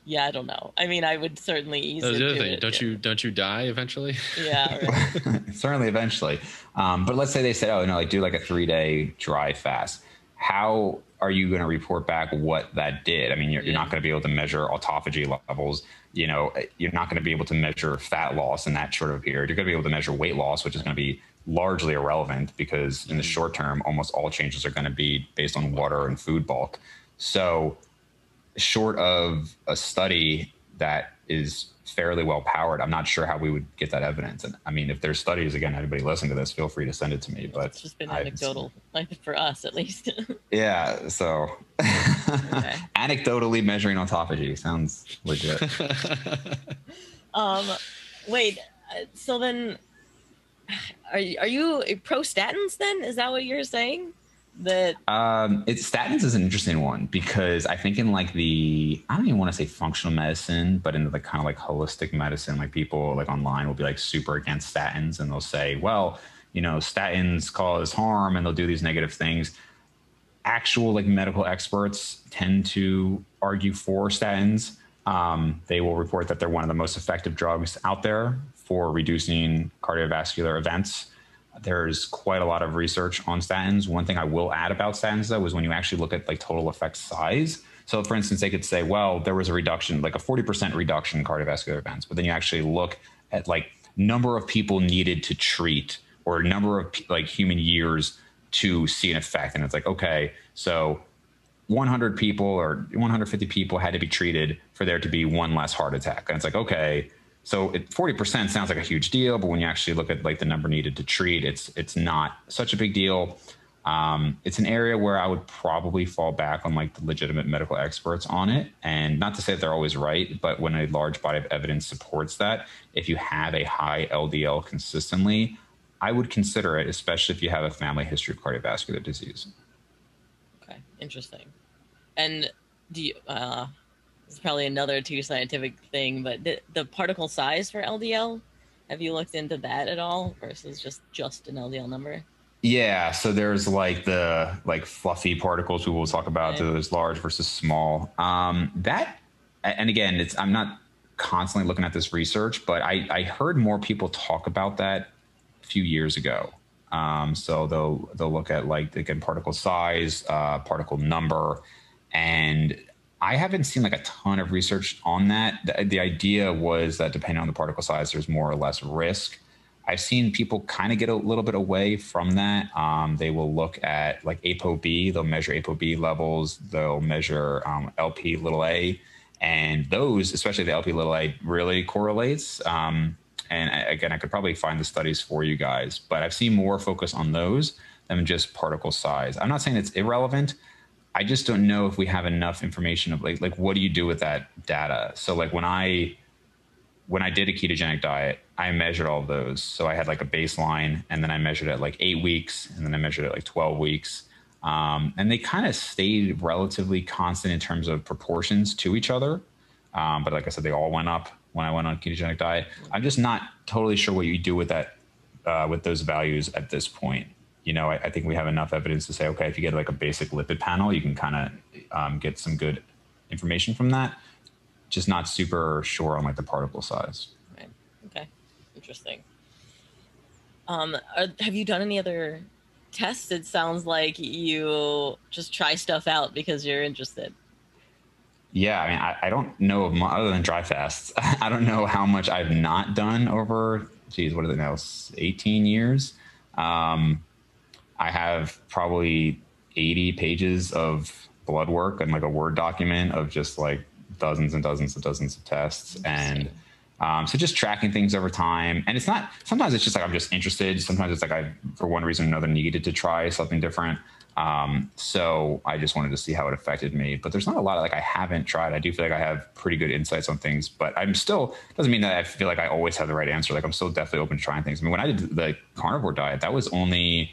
yeah, I don't know. I mean, I would certainly easily do it. Don't you die eventually? Yeah, right. Certainly eventually. But let's say they said, do like a 3-day dry fast. How are you going to report back what that did? I mean, you're not going to be able to measure autophagy levels. You're not going to be able to measure fat loss in that short of a period. You're going to be able to measure weight loss, which is going to be largely irrelevant because in the short term, almost all changes are going to be based on water and food bulk. So short of a study that is fairly well powered, I'm not sure how we would get that evidence. And I mean, if there's studies, again, anybody listening to this, feel free to send it to me. But it's just been anecdotal, for us at least. Yeah. So anecdotally measuring autophagy sounds legit. Wait. So then, are you pro statins? Then is that what you're saying? Statins is an interesting one because I think in I don't even want to say functional medicine, but in the kind of holistic medicine, people online will be super against statins, and they'll say, well, statins cause harm and they'll do these negative things. Actual medical experts tend to argue for statins. They will report that they're one of the most effective drugs out there for reducing cardiovascular events. there's quite a lot of research on statins. One thing I will add about statins, though, is when you actually look at like total effect size. So, for instance, they could say, well, there was a reduction, like a 40% reduction in cardiovascular events, but then you actually look at like number of people needed to treat or number of like human years to see an effect. And it's like, okay, so 100 people or 150 people had to be treated for there to be one less heart attack. And it's like, okay, so 40% sounds like a huge deal, but when you actually look at like the number needed to treat, it's not such a big deal. It's an area where I would probably fall back on like the legitimate medical experts on it. And not to say that they're always right, but when a large body of evidence supports that, if you have a high LDL consistently, I would consider it, especially if you have a family history of cardiovascular disease. Okay, interesting. And do you, it's probably another too scientific thing, but the particle size for LDL, have you looked into that at all versus just an LDL number? Yeah, so there's like the like fluffy particles we will talk about. Right. There's large versus small. That, and again, I'm not constantly looking at this research, but I heard more people talk about that a few years ago. So they'll look at like, again, particle size, particle number, and I haven't seen like a ton of research on that. The idea was that depending on the particle size, there's more or less risk. I've seen people kind of get a little bit away from that. They will look at like ApoB. They'll measure ApoB levels. They'll measure Lp(a), and those, especially the Lp(a), really correlates. And again, I could probably find the studies for you guys, but I've seen more focus on those than just particle size. I'm not saying it's irrelevant. I just don't know if we have enough information of like what do you do with that data? So like when I did a ketogenic diet, I measured all of those. So I had like a baseline, and then I measured it like 8 weeks, and then I measured it like 12 weeks. And they kind of stayed relatively constant in terms of proportions to each other. But like I said, they all went up when I went on a ketogenic diet. I'm just not totally sure what you do with that, with those values at this point. You know, I think we have enough evidence to say, okay, if you get like a basic lipid panel, you can kind of get some good information from that. Just not super sure on like the particle size. Right. Okay. Interesting. Have you done any other tests? It sounds like you just try stuff out because you're interested. Yeah, I mean, I don't know of other than dry fasts. I don't know how much I've not done over, what is it now, 18 years. I have probably 80 pages of blood work and like a Word document of just like dozens and dozens and dozens of tests. And so just tracking things over time. And it's not, sometimes it's just like I'm just interested. Sometimes it's like I, for one reason or another, needed to try something different. So I just wanted to see how it affected me. But there's not a lot of like I haven't tried. I do feel like I have pretty good insights on things, but I'm still, doesn't mean that I feel like I always have the right answer. Like I'm still definitely open to trying things. I mean, when I did the carnivore diet, that was only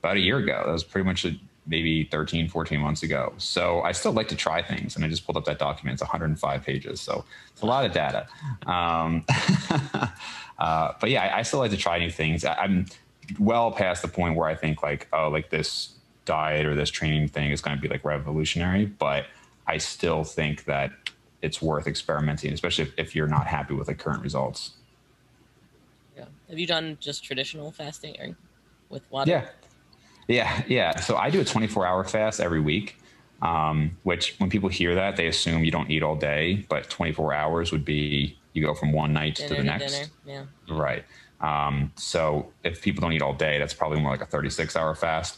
about a year ago. That was pretty much maybe 13, 14 months ago. So I still like to try things. And I just pulled up that document. It's 105 pages. So it's a lot of data. But yeah, I still like to try new things. I'm well past the point where I think like, oh, like this diet or this training thing is going to be like revolutionary. But I still think that it's worth experimenting, especially if you're not happy with the current results. Yeah. Have you done just traditional fasting or with water? Yeah. So I do a 24-hour fast every week, which when people hear that, they assume you don't eat all day, but 24 hours would be you go from one night to the next. Yeah. Right. So if people don't eat all day, that's probably more like a 36-hour fast.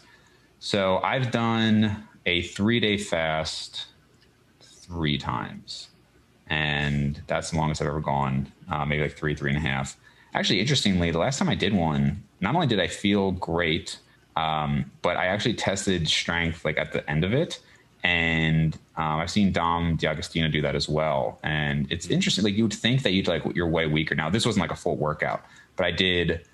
So I've done a 3-day fast 3 times, and that's the longest I've ever gone, maybe like 3.5. Actually, interestingly, the last time I did one, not only did I feel great, but I actually tested strength like at the end of it. And I've seen Dom D'Agostino do that as well. And it's interesting. Like you would think that you're way weaker. Now, this wasn't like a full workout, but I did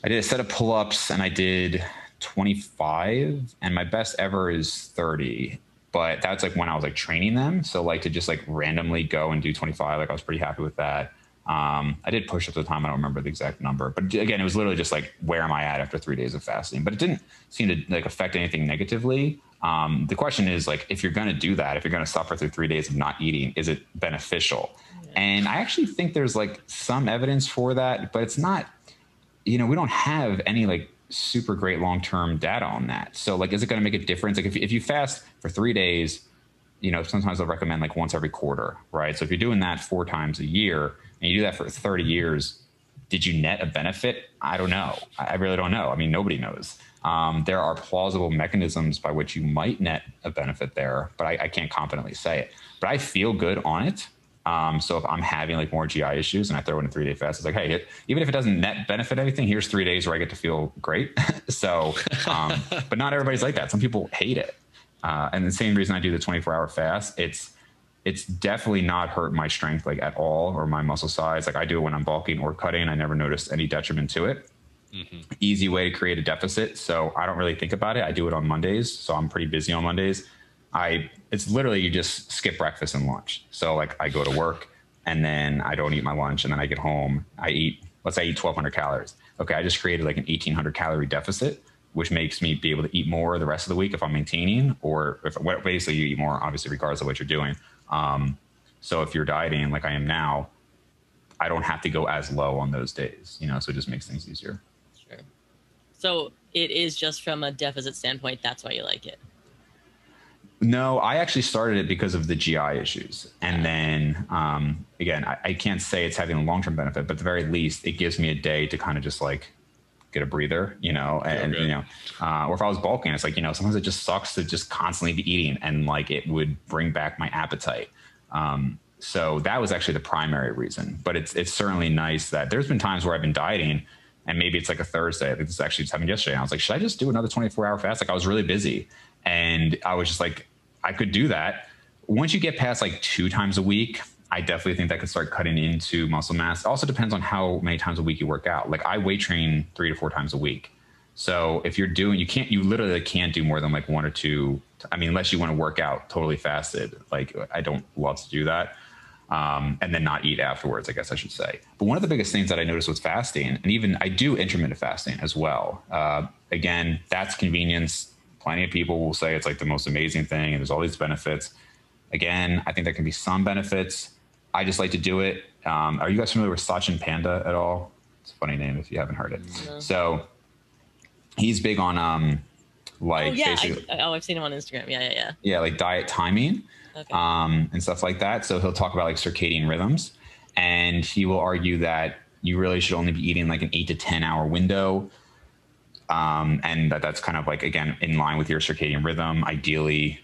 a set of pull-ups and I did 25, and my best ever is 30. But that's like when I was like training them. So like to just like randomly go and do 25, like I was pretty happy with that. I did push-ups at the time. I don't remember the exact number, but again, it was literally just like, where am I at after 3 days of fasting? But it didn't seem to like affect anything negatively. The question is like, if you're going to do that, if you're going to suffer through 3 days of not eating, is it beneficial? Yeah. And I actually think there's like some evidence for that, but it's not we don't have any like super great long-term data on that. So like, is it going to make a difference? Like if you fast for 3 days, sometimes I'll recommend like once every quarter, right? So if you're doing that 4 times a year and you do that for 30 years, did you net a benefit? I don't know. I really don't know. I mean, nobody knows. There are plausible mechanisms by which you might net a benefit there, but I can't confidently say it. But I feel good on it. So if I'm having like more GI issues and I throw in a 3-day fast, it's like, hey, even if it doesn't net benefit anything, here's 3 days where I get to feel great. So, but not everybody's like that. Some people hate it. And the same reason I do the 24-hour fast, it's definitely not hurt my strength like at all or my muscle size. Like I do it when I'm bulking or cutting. I never noticed any detriment to it. Mm-hmm. Easy way to create a deficit. So I don't really think about it. I do it on Mondays. So I'm pretty busy on Mondays. It's literally, you just skip breakfast and lunch. So like I go to work and then I don't eat my lunch and then I get home. Let's say I eat 1,200 calories. Okay. I just created like an 1,800 calorie deficit, which makes me be able to eat more the rest of the week if I'm maintaining, or if basically you eat more, obviously, regardless of what you're doing. So if you're dieting like I am now, I don't have to go as low on those days, so it just makes things easier. Sure. So it is just from a deficit standpoint. That's why you like it. No, I actually started it because of the GI issues. And then, again, I can't say it's having a long-term benefit, but at the very least, it gives me a day to kind of just like get a breather, or if I was bulking, it's like, sometimes it just sucks to just constantly be eating and like it would bring back my appetite. So that was actually the primary reason, but it's certainly nice that there's been times where I've been dieting and maybe it's like a Thursday. I think this actually just happened yesterday. And I was like, should I just do another 24-hour fast? Like I was really busy and I was just like, I could do that. Once you get past like 2 times a week, I definitely think that could start cutting into muscle mass. It also depends on how many times a week you work out. Like I weight train 3 to 4 times a week. So if you're doing, you literally can't do more than like 1 or 2. I mean, unless you want to work out totally fasted. Like I don't love to do that. And then not eat afterwards, I guess I should say. But one of the biggest things that I noticed with fasting, and even I do intermittent fasting as well. Again, that's convenience. Plenty of people will say it's like the most amazing thing and there's all these benefits. Again, I think there can be some benefits. I just like to do it. Are you guys familiar with Sachin Panda at all? It's a funny name if you haven't heard it. No. So he's big on I've seen him on Instagram. Yeah. Yeah, like diet timing, okay. And stuff like that. So he'll talk about like circadian rhythms, and he will argue that you really should only be eating like an 8 to 10 hour window. And that's kind of like, again, in line with your circadian rhythm. Ideally,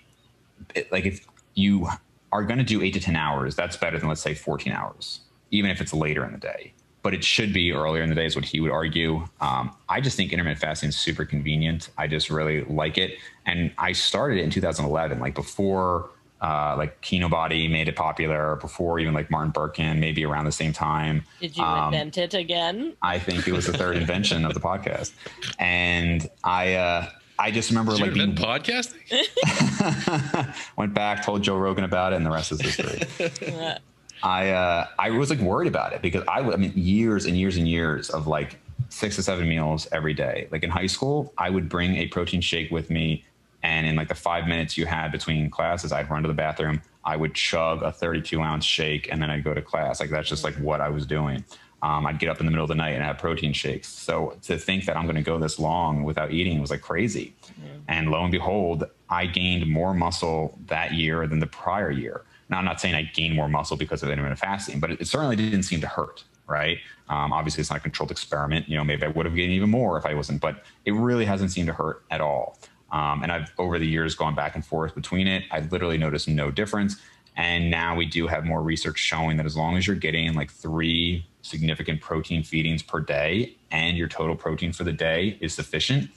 like if you are going to do 8 to 10 hours, that's better than, let's say, 14 hours, even if it's later in the day. But it should be earlier in the day is what he would argue. I just think intermittent fasting is super convenient. I just really like it. And I started it in 2011, like before like Kino Body made it popular, before even like Martin Birkin, maybe around the same time. Did you invent it again? I think it was the third invention of the podcast. And I just remember Did like you invent podcasting? Went back, told Joe Rogan about it, and the rest is history. I was like worried about it because I mean years and years and years of like 6 to 7 meals every day. Like in high school, I would bring a protein shake with me. And in like the 5 minutes you had between classes, I'd run to the bathroom. I would chug a 32-ounce shake and then I'd go to class. Like that's just like what I was doing. I'd get up in the middle of the night and have protein shakes. So to think that I'm going to go this long without eating was like crazy. Mm-hmm. And lo and behold, I gained more muscle that year than the prior year. Now, I'm not saying I gained more muscle because of intermittent fasting, but it certainly didn't seem to hurt, right? Obviously, it's not a controlled experiment. Maybe I would have gained even more if I wasn't, but it really hasn't seemed to hurt at all. And I've, over the years, gone back and forth between it. I literally noticed no difference. And now we do have more research showing that as long as you're getting like 3 significant protein feedings per day and your total protein for the day is sufficient,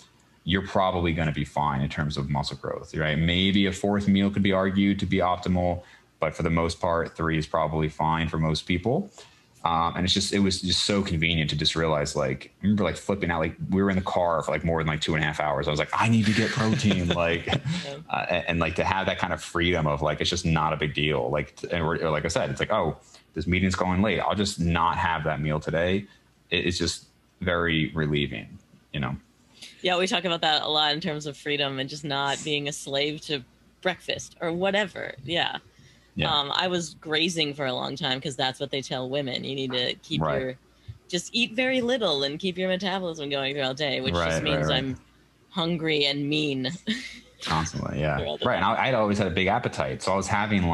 you're probably going to be fine in terms of muscle growth, right? Maybe a 4th meal could be argued to be optimal, but for the most part, 3 is probably fine for most people. And it was just so convenient to just realize, like, I remember like flipping out, like we were in the car for like more than like 2.5 hours. I was like, I need to get protein, like, and like to have that kind of freedom of like, it's just not a big deal. Like, or like I said, it's like, oh, this meeting's going late. I'll just not have that meal today. It's just very relieving, Yeah, we talk about that a lot in terms of freedom and just not being a slave to breakfast or whatever. Yeah. I was grazing for a long time because that's what they tell women. You need to keep your just eat very little and keep your metabolism going throughout the day, which just means I'm hungry and mean. Constantly, yeah. Right. And I'd always had a big appetite. So I was having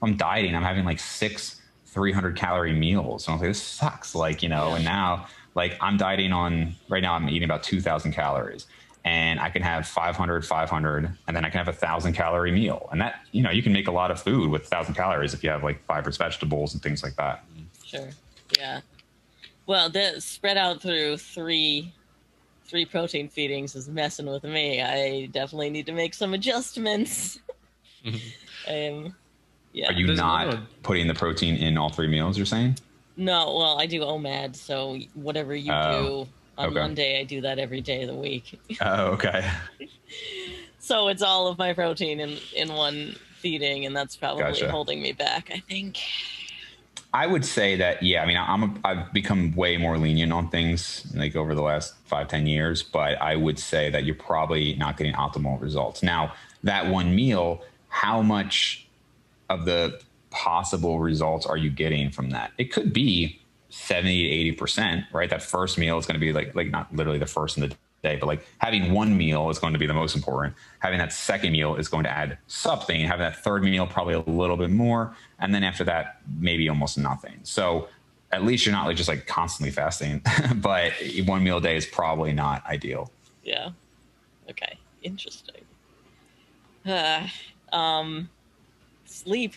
I'm dieting, I'm having 6 300 calorie meals. And I was like, this sucks. And now I'm dieting right now I'm eating about 2,000 calories. And I can have 500, and then I can have 1,000 calorie meal. And that, you can make a lot of food with 1,000 calories if you have fibrous vegetables and things like that. Sure. Yeah. Well, the spread out through three protein feedings is messing with me. I definitely need to make some adjustments. Yeah. Are you not putting the protein in all 3 meals, you're saying? No, well, I do OMAD, so whatever you do on Monday, I do that every day of the week. Oh, okay. So it's all of my protein in one feeding, and that's probably holding me back, I think. I would say that, yeah, I mean, I've become way more lenient on things over the last 5-10 years, but I would say that you're probably not getting optimal results. Now, that one meal, how much of the possible results are you getting from that? It could be 70 to 80%, right? That first meal is going to be like not literally the first in the day, but having one meal is going to be the most important. Having that second meal is going to add something. Having that third meal, probably a little bit more. And then after that, maybe almost nothing. So at least you're not just constantly fasting, but one meal a day is probably not ideal. Yeah. Okay. Interesting. Sleep.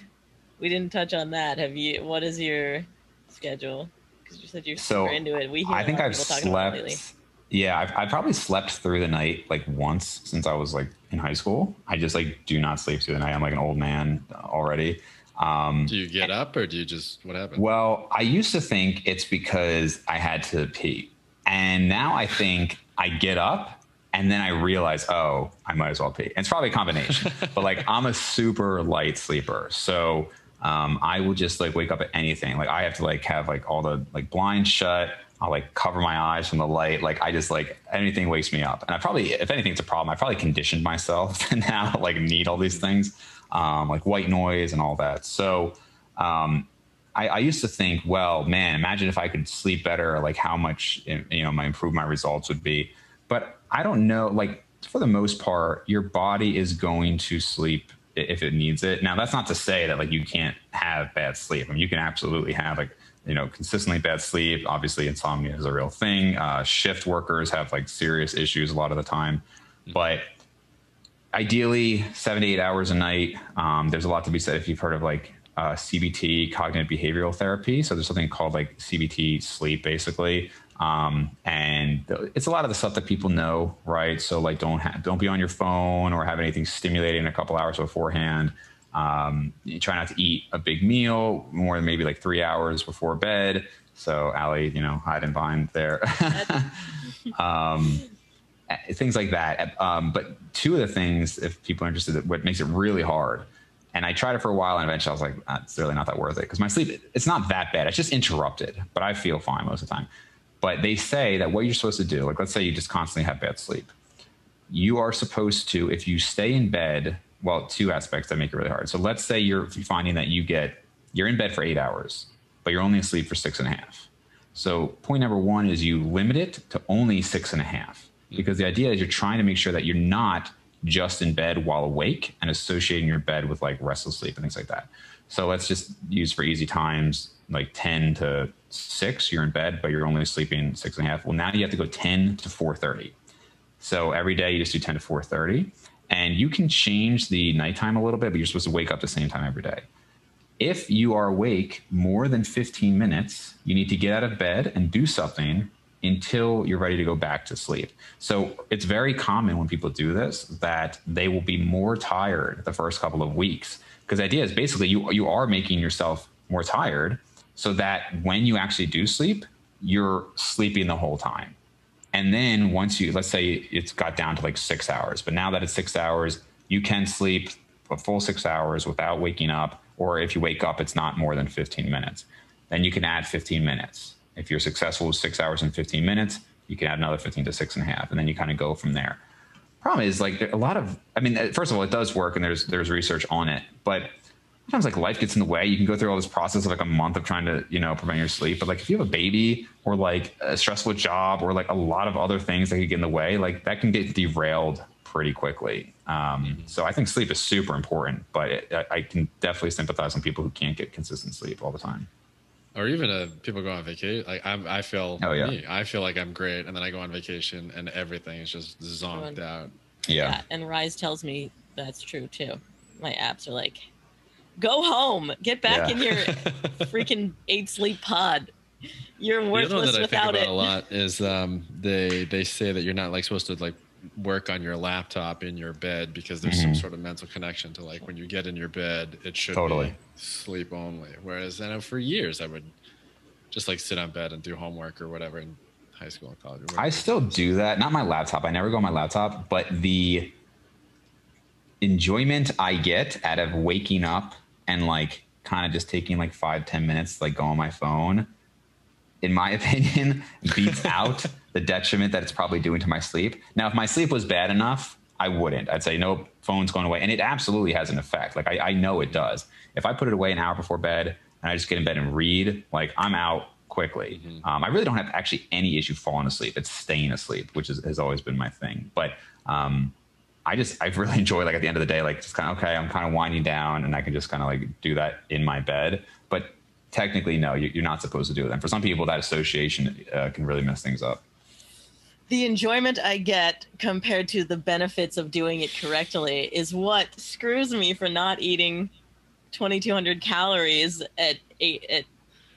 We didn't touch on that. What is your schedule? Because you said you're super into it. I think I've slept. Yeah, I've probably slept through the night once since I was in high school. I just do not sleep through the night. I'm an old man already. Do you get up or do you what happens? Well, I used to think it's because I had to pee. And now I think I get up and then I realize, oh, I might as well pee. And it's probably a combination, but I'm a super light sleeper. So I will just wake up at anything. I have to have all the blinds shut. I'll cover my eyes from the light. I just anything wakes me up. And I probably, if anything, it's a problem. I probably conditioned myself to now need all these things, white noise and all that. So I used to think, well, man, imagine if I could sleep better, how much, improve my results would be. But I don't know, for the most part, your body is going to sleep if it needs it. Now, that's not to say that you can't have bad sleep. I mean, you can absolutely have consistently bad sleep. Obviously, insomnia is a real thing. Shift workers have serious issues a lot of the time. But ideally, 7 to 8 hours a night. There's a lot to be said if you've heard of CBT, cognitive behavioral therapy. So there's something called CBT sleep, basically. And it's a lot of the stuff that people know, right? So don't be on your phone or have anything stimulating a couple hours beforehand. You try not to eat a big meal more than maybe 3 hours before bed. So Allie, hide and bind there. Things like that. But two of the things, if people are interested, what makes it really hard. And I tried it for a while and eventually I was like, it's really not that worth it. Because my sleep, it's not that bad. It's just interrupted, but I feel fine most of the time. But they say that what you're supposed to do, let's say you just constantly have bad sleep. You are supposed to, if you stay in bed, well, two aspects that make it really hard. So let's say you're finding that you're in bed for 8 hours, but you're only asleep for 6.5. So point number one is you limit it to only 6.5, because the idea is you're trying to make sure that you're not just in bed while awake and associating your bed with restless sleep and things like that. So let's just use for easy times, 10 to 6, you're in bed, but you're only sleeping 6.5. Well, now you have to go 10 to 4:30. So every day you just do 10 to 4:30. And you can change the nighttime a little bit, but you're supposed to wake up the same time every day. If you are awake more than 15 minutes, you need to get out of bed and do something until you're ready to go back to sleep. So it's very common when people do this that they will be more tired the first couple of weeks, because the idea is basically you are making yourself more tired so that when you actually do sleep, you're sleeping the whole time. And then once let's say it's got down to 6 hours, but now that it's 6 hours, you can sleep a full 6 hours without waking up. Or if you wake up, it's not more than 15 minutes. Then you can add 15 minutes. If you're successful with 6 hours and 15 minutes, you can add another 15 to 6.5. And then you kind of go from there. Problem is a lot of, first of all, it does work and there's research on it, but sometimes like life gets in the way. You can go through all this process of like a month of trying to, prevent your sleep. But like if you have a baby or like a stressful job or like a lot of other things that could get in the way, like that can get derailed pretty quickly. So I think sleep is super important, but I can definitely sympathize with people who can't get consistent sleep all the time. Or even people go on vacation. Like I feel like I'm great, and then I go on vacation and everything is just zonked out. Yeah, and Rise tells me that's true too. My apps are like, go home, get back in your freaking 8 sleep pod. You're worthless without it. The other one that I think about a lot is they say that you're not like supposed to like work on your laptop in your bed because there's some sort of mental connection to like when you get in your bed, it should be sleep only. Whereas I know for years I would just like sit on bed and do homework or whatever in high school and college. I still do that. Not my laptop. I never go on my laptop, but the enjoyment I get out of waking up and like kind of just taking like 5-10 minutes, like go on my phone, in my opinion, beats out the detriment that it's probably doing to my sleep. Now, if my sleep was bad enough, I wouldn't. I'd say, no, phone's going away. And it absolutely has an effect. Like I know it does. If I put it away an hour before bed and I just get in bed and read, like I'm out quickly. I really don't have actually any issue falling asleep. It's staying asleep, which has always been my thing. But I really enjoy like at the end of the day, like just kind of, okay, I'm kind of winding down and I can just kind of like do that in my bed. But technically, no, you're not supposed to do it. And for some people, that association can really mess things up. The enjoyment I get compared to the benefits of doing it correctly is what screws me for not eating 2,200 calories at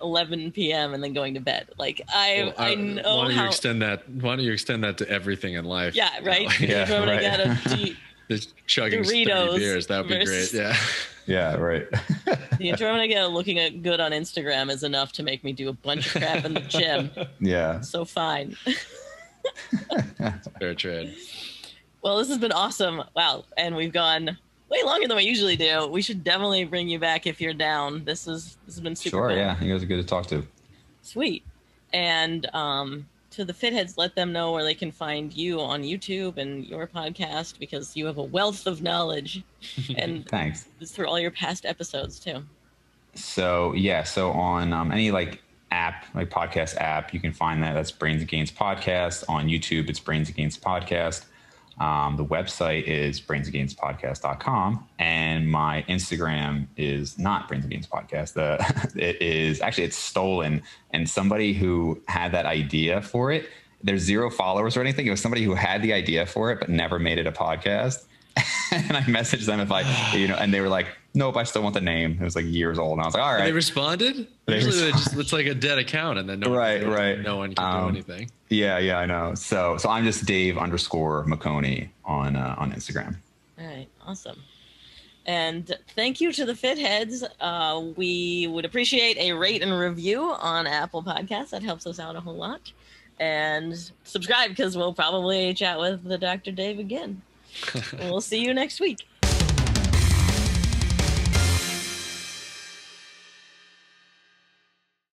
11 p.m. and then going to bed. Like I know why don't you extend that to everying in life? Yeah, right. Yeah, right. I gotta just chugging Doritos 30 beers. That would be great. Yeah. Yeah, right. The enjoyment I get of looking at good on Instagram is enough to make me do a bunch of crap in the gym. Yeah. So fine. Fair trade. Well, this has been awesome. Wow. And we've gone way longer than we usually do. We should definitely bring you back if you're down. This has been super Sure, fun. Yeah. You guys are good to talk to. Sweet. And to the Fitheads, let them know where they can find you on YouTube and your podcast, because you have a wealth of knowledge. And thanks. Through all your past episodes too. So on any like app, like podcast app, you can find that's Brains and Gains Podcast. On YouTube, it's Brains and Gains Podcast. The website is brainsandgainspodcast.com, and my Instagram is not Brains and Gains Podcast. It's stolen, and somebody who had that idea for it, there's 0 followers or anything. It was somebody who had the idea for it but never made it a podcast. And I messaged them and they were like, nope, I still want the name. It was like years old, and I was like, all right. And they responded. Usually it's like a dead account, and then no one can do anything. Yeah, I know. So I'm just Dave_Maconi on Instagram. All right, awesome. And thank you to the Fitheads. We would appreciate a rate and review on Apple Podcasts. That helps us out a whole lot. And subscribe, because we'll probably chat with the Dr. Dave again. We'll see you next week.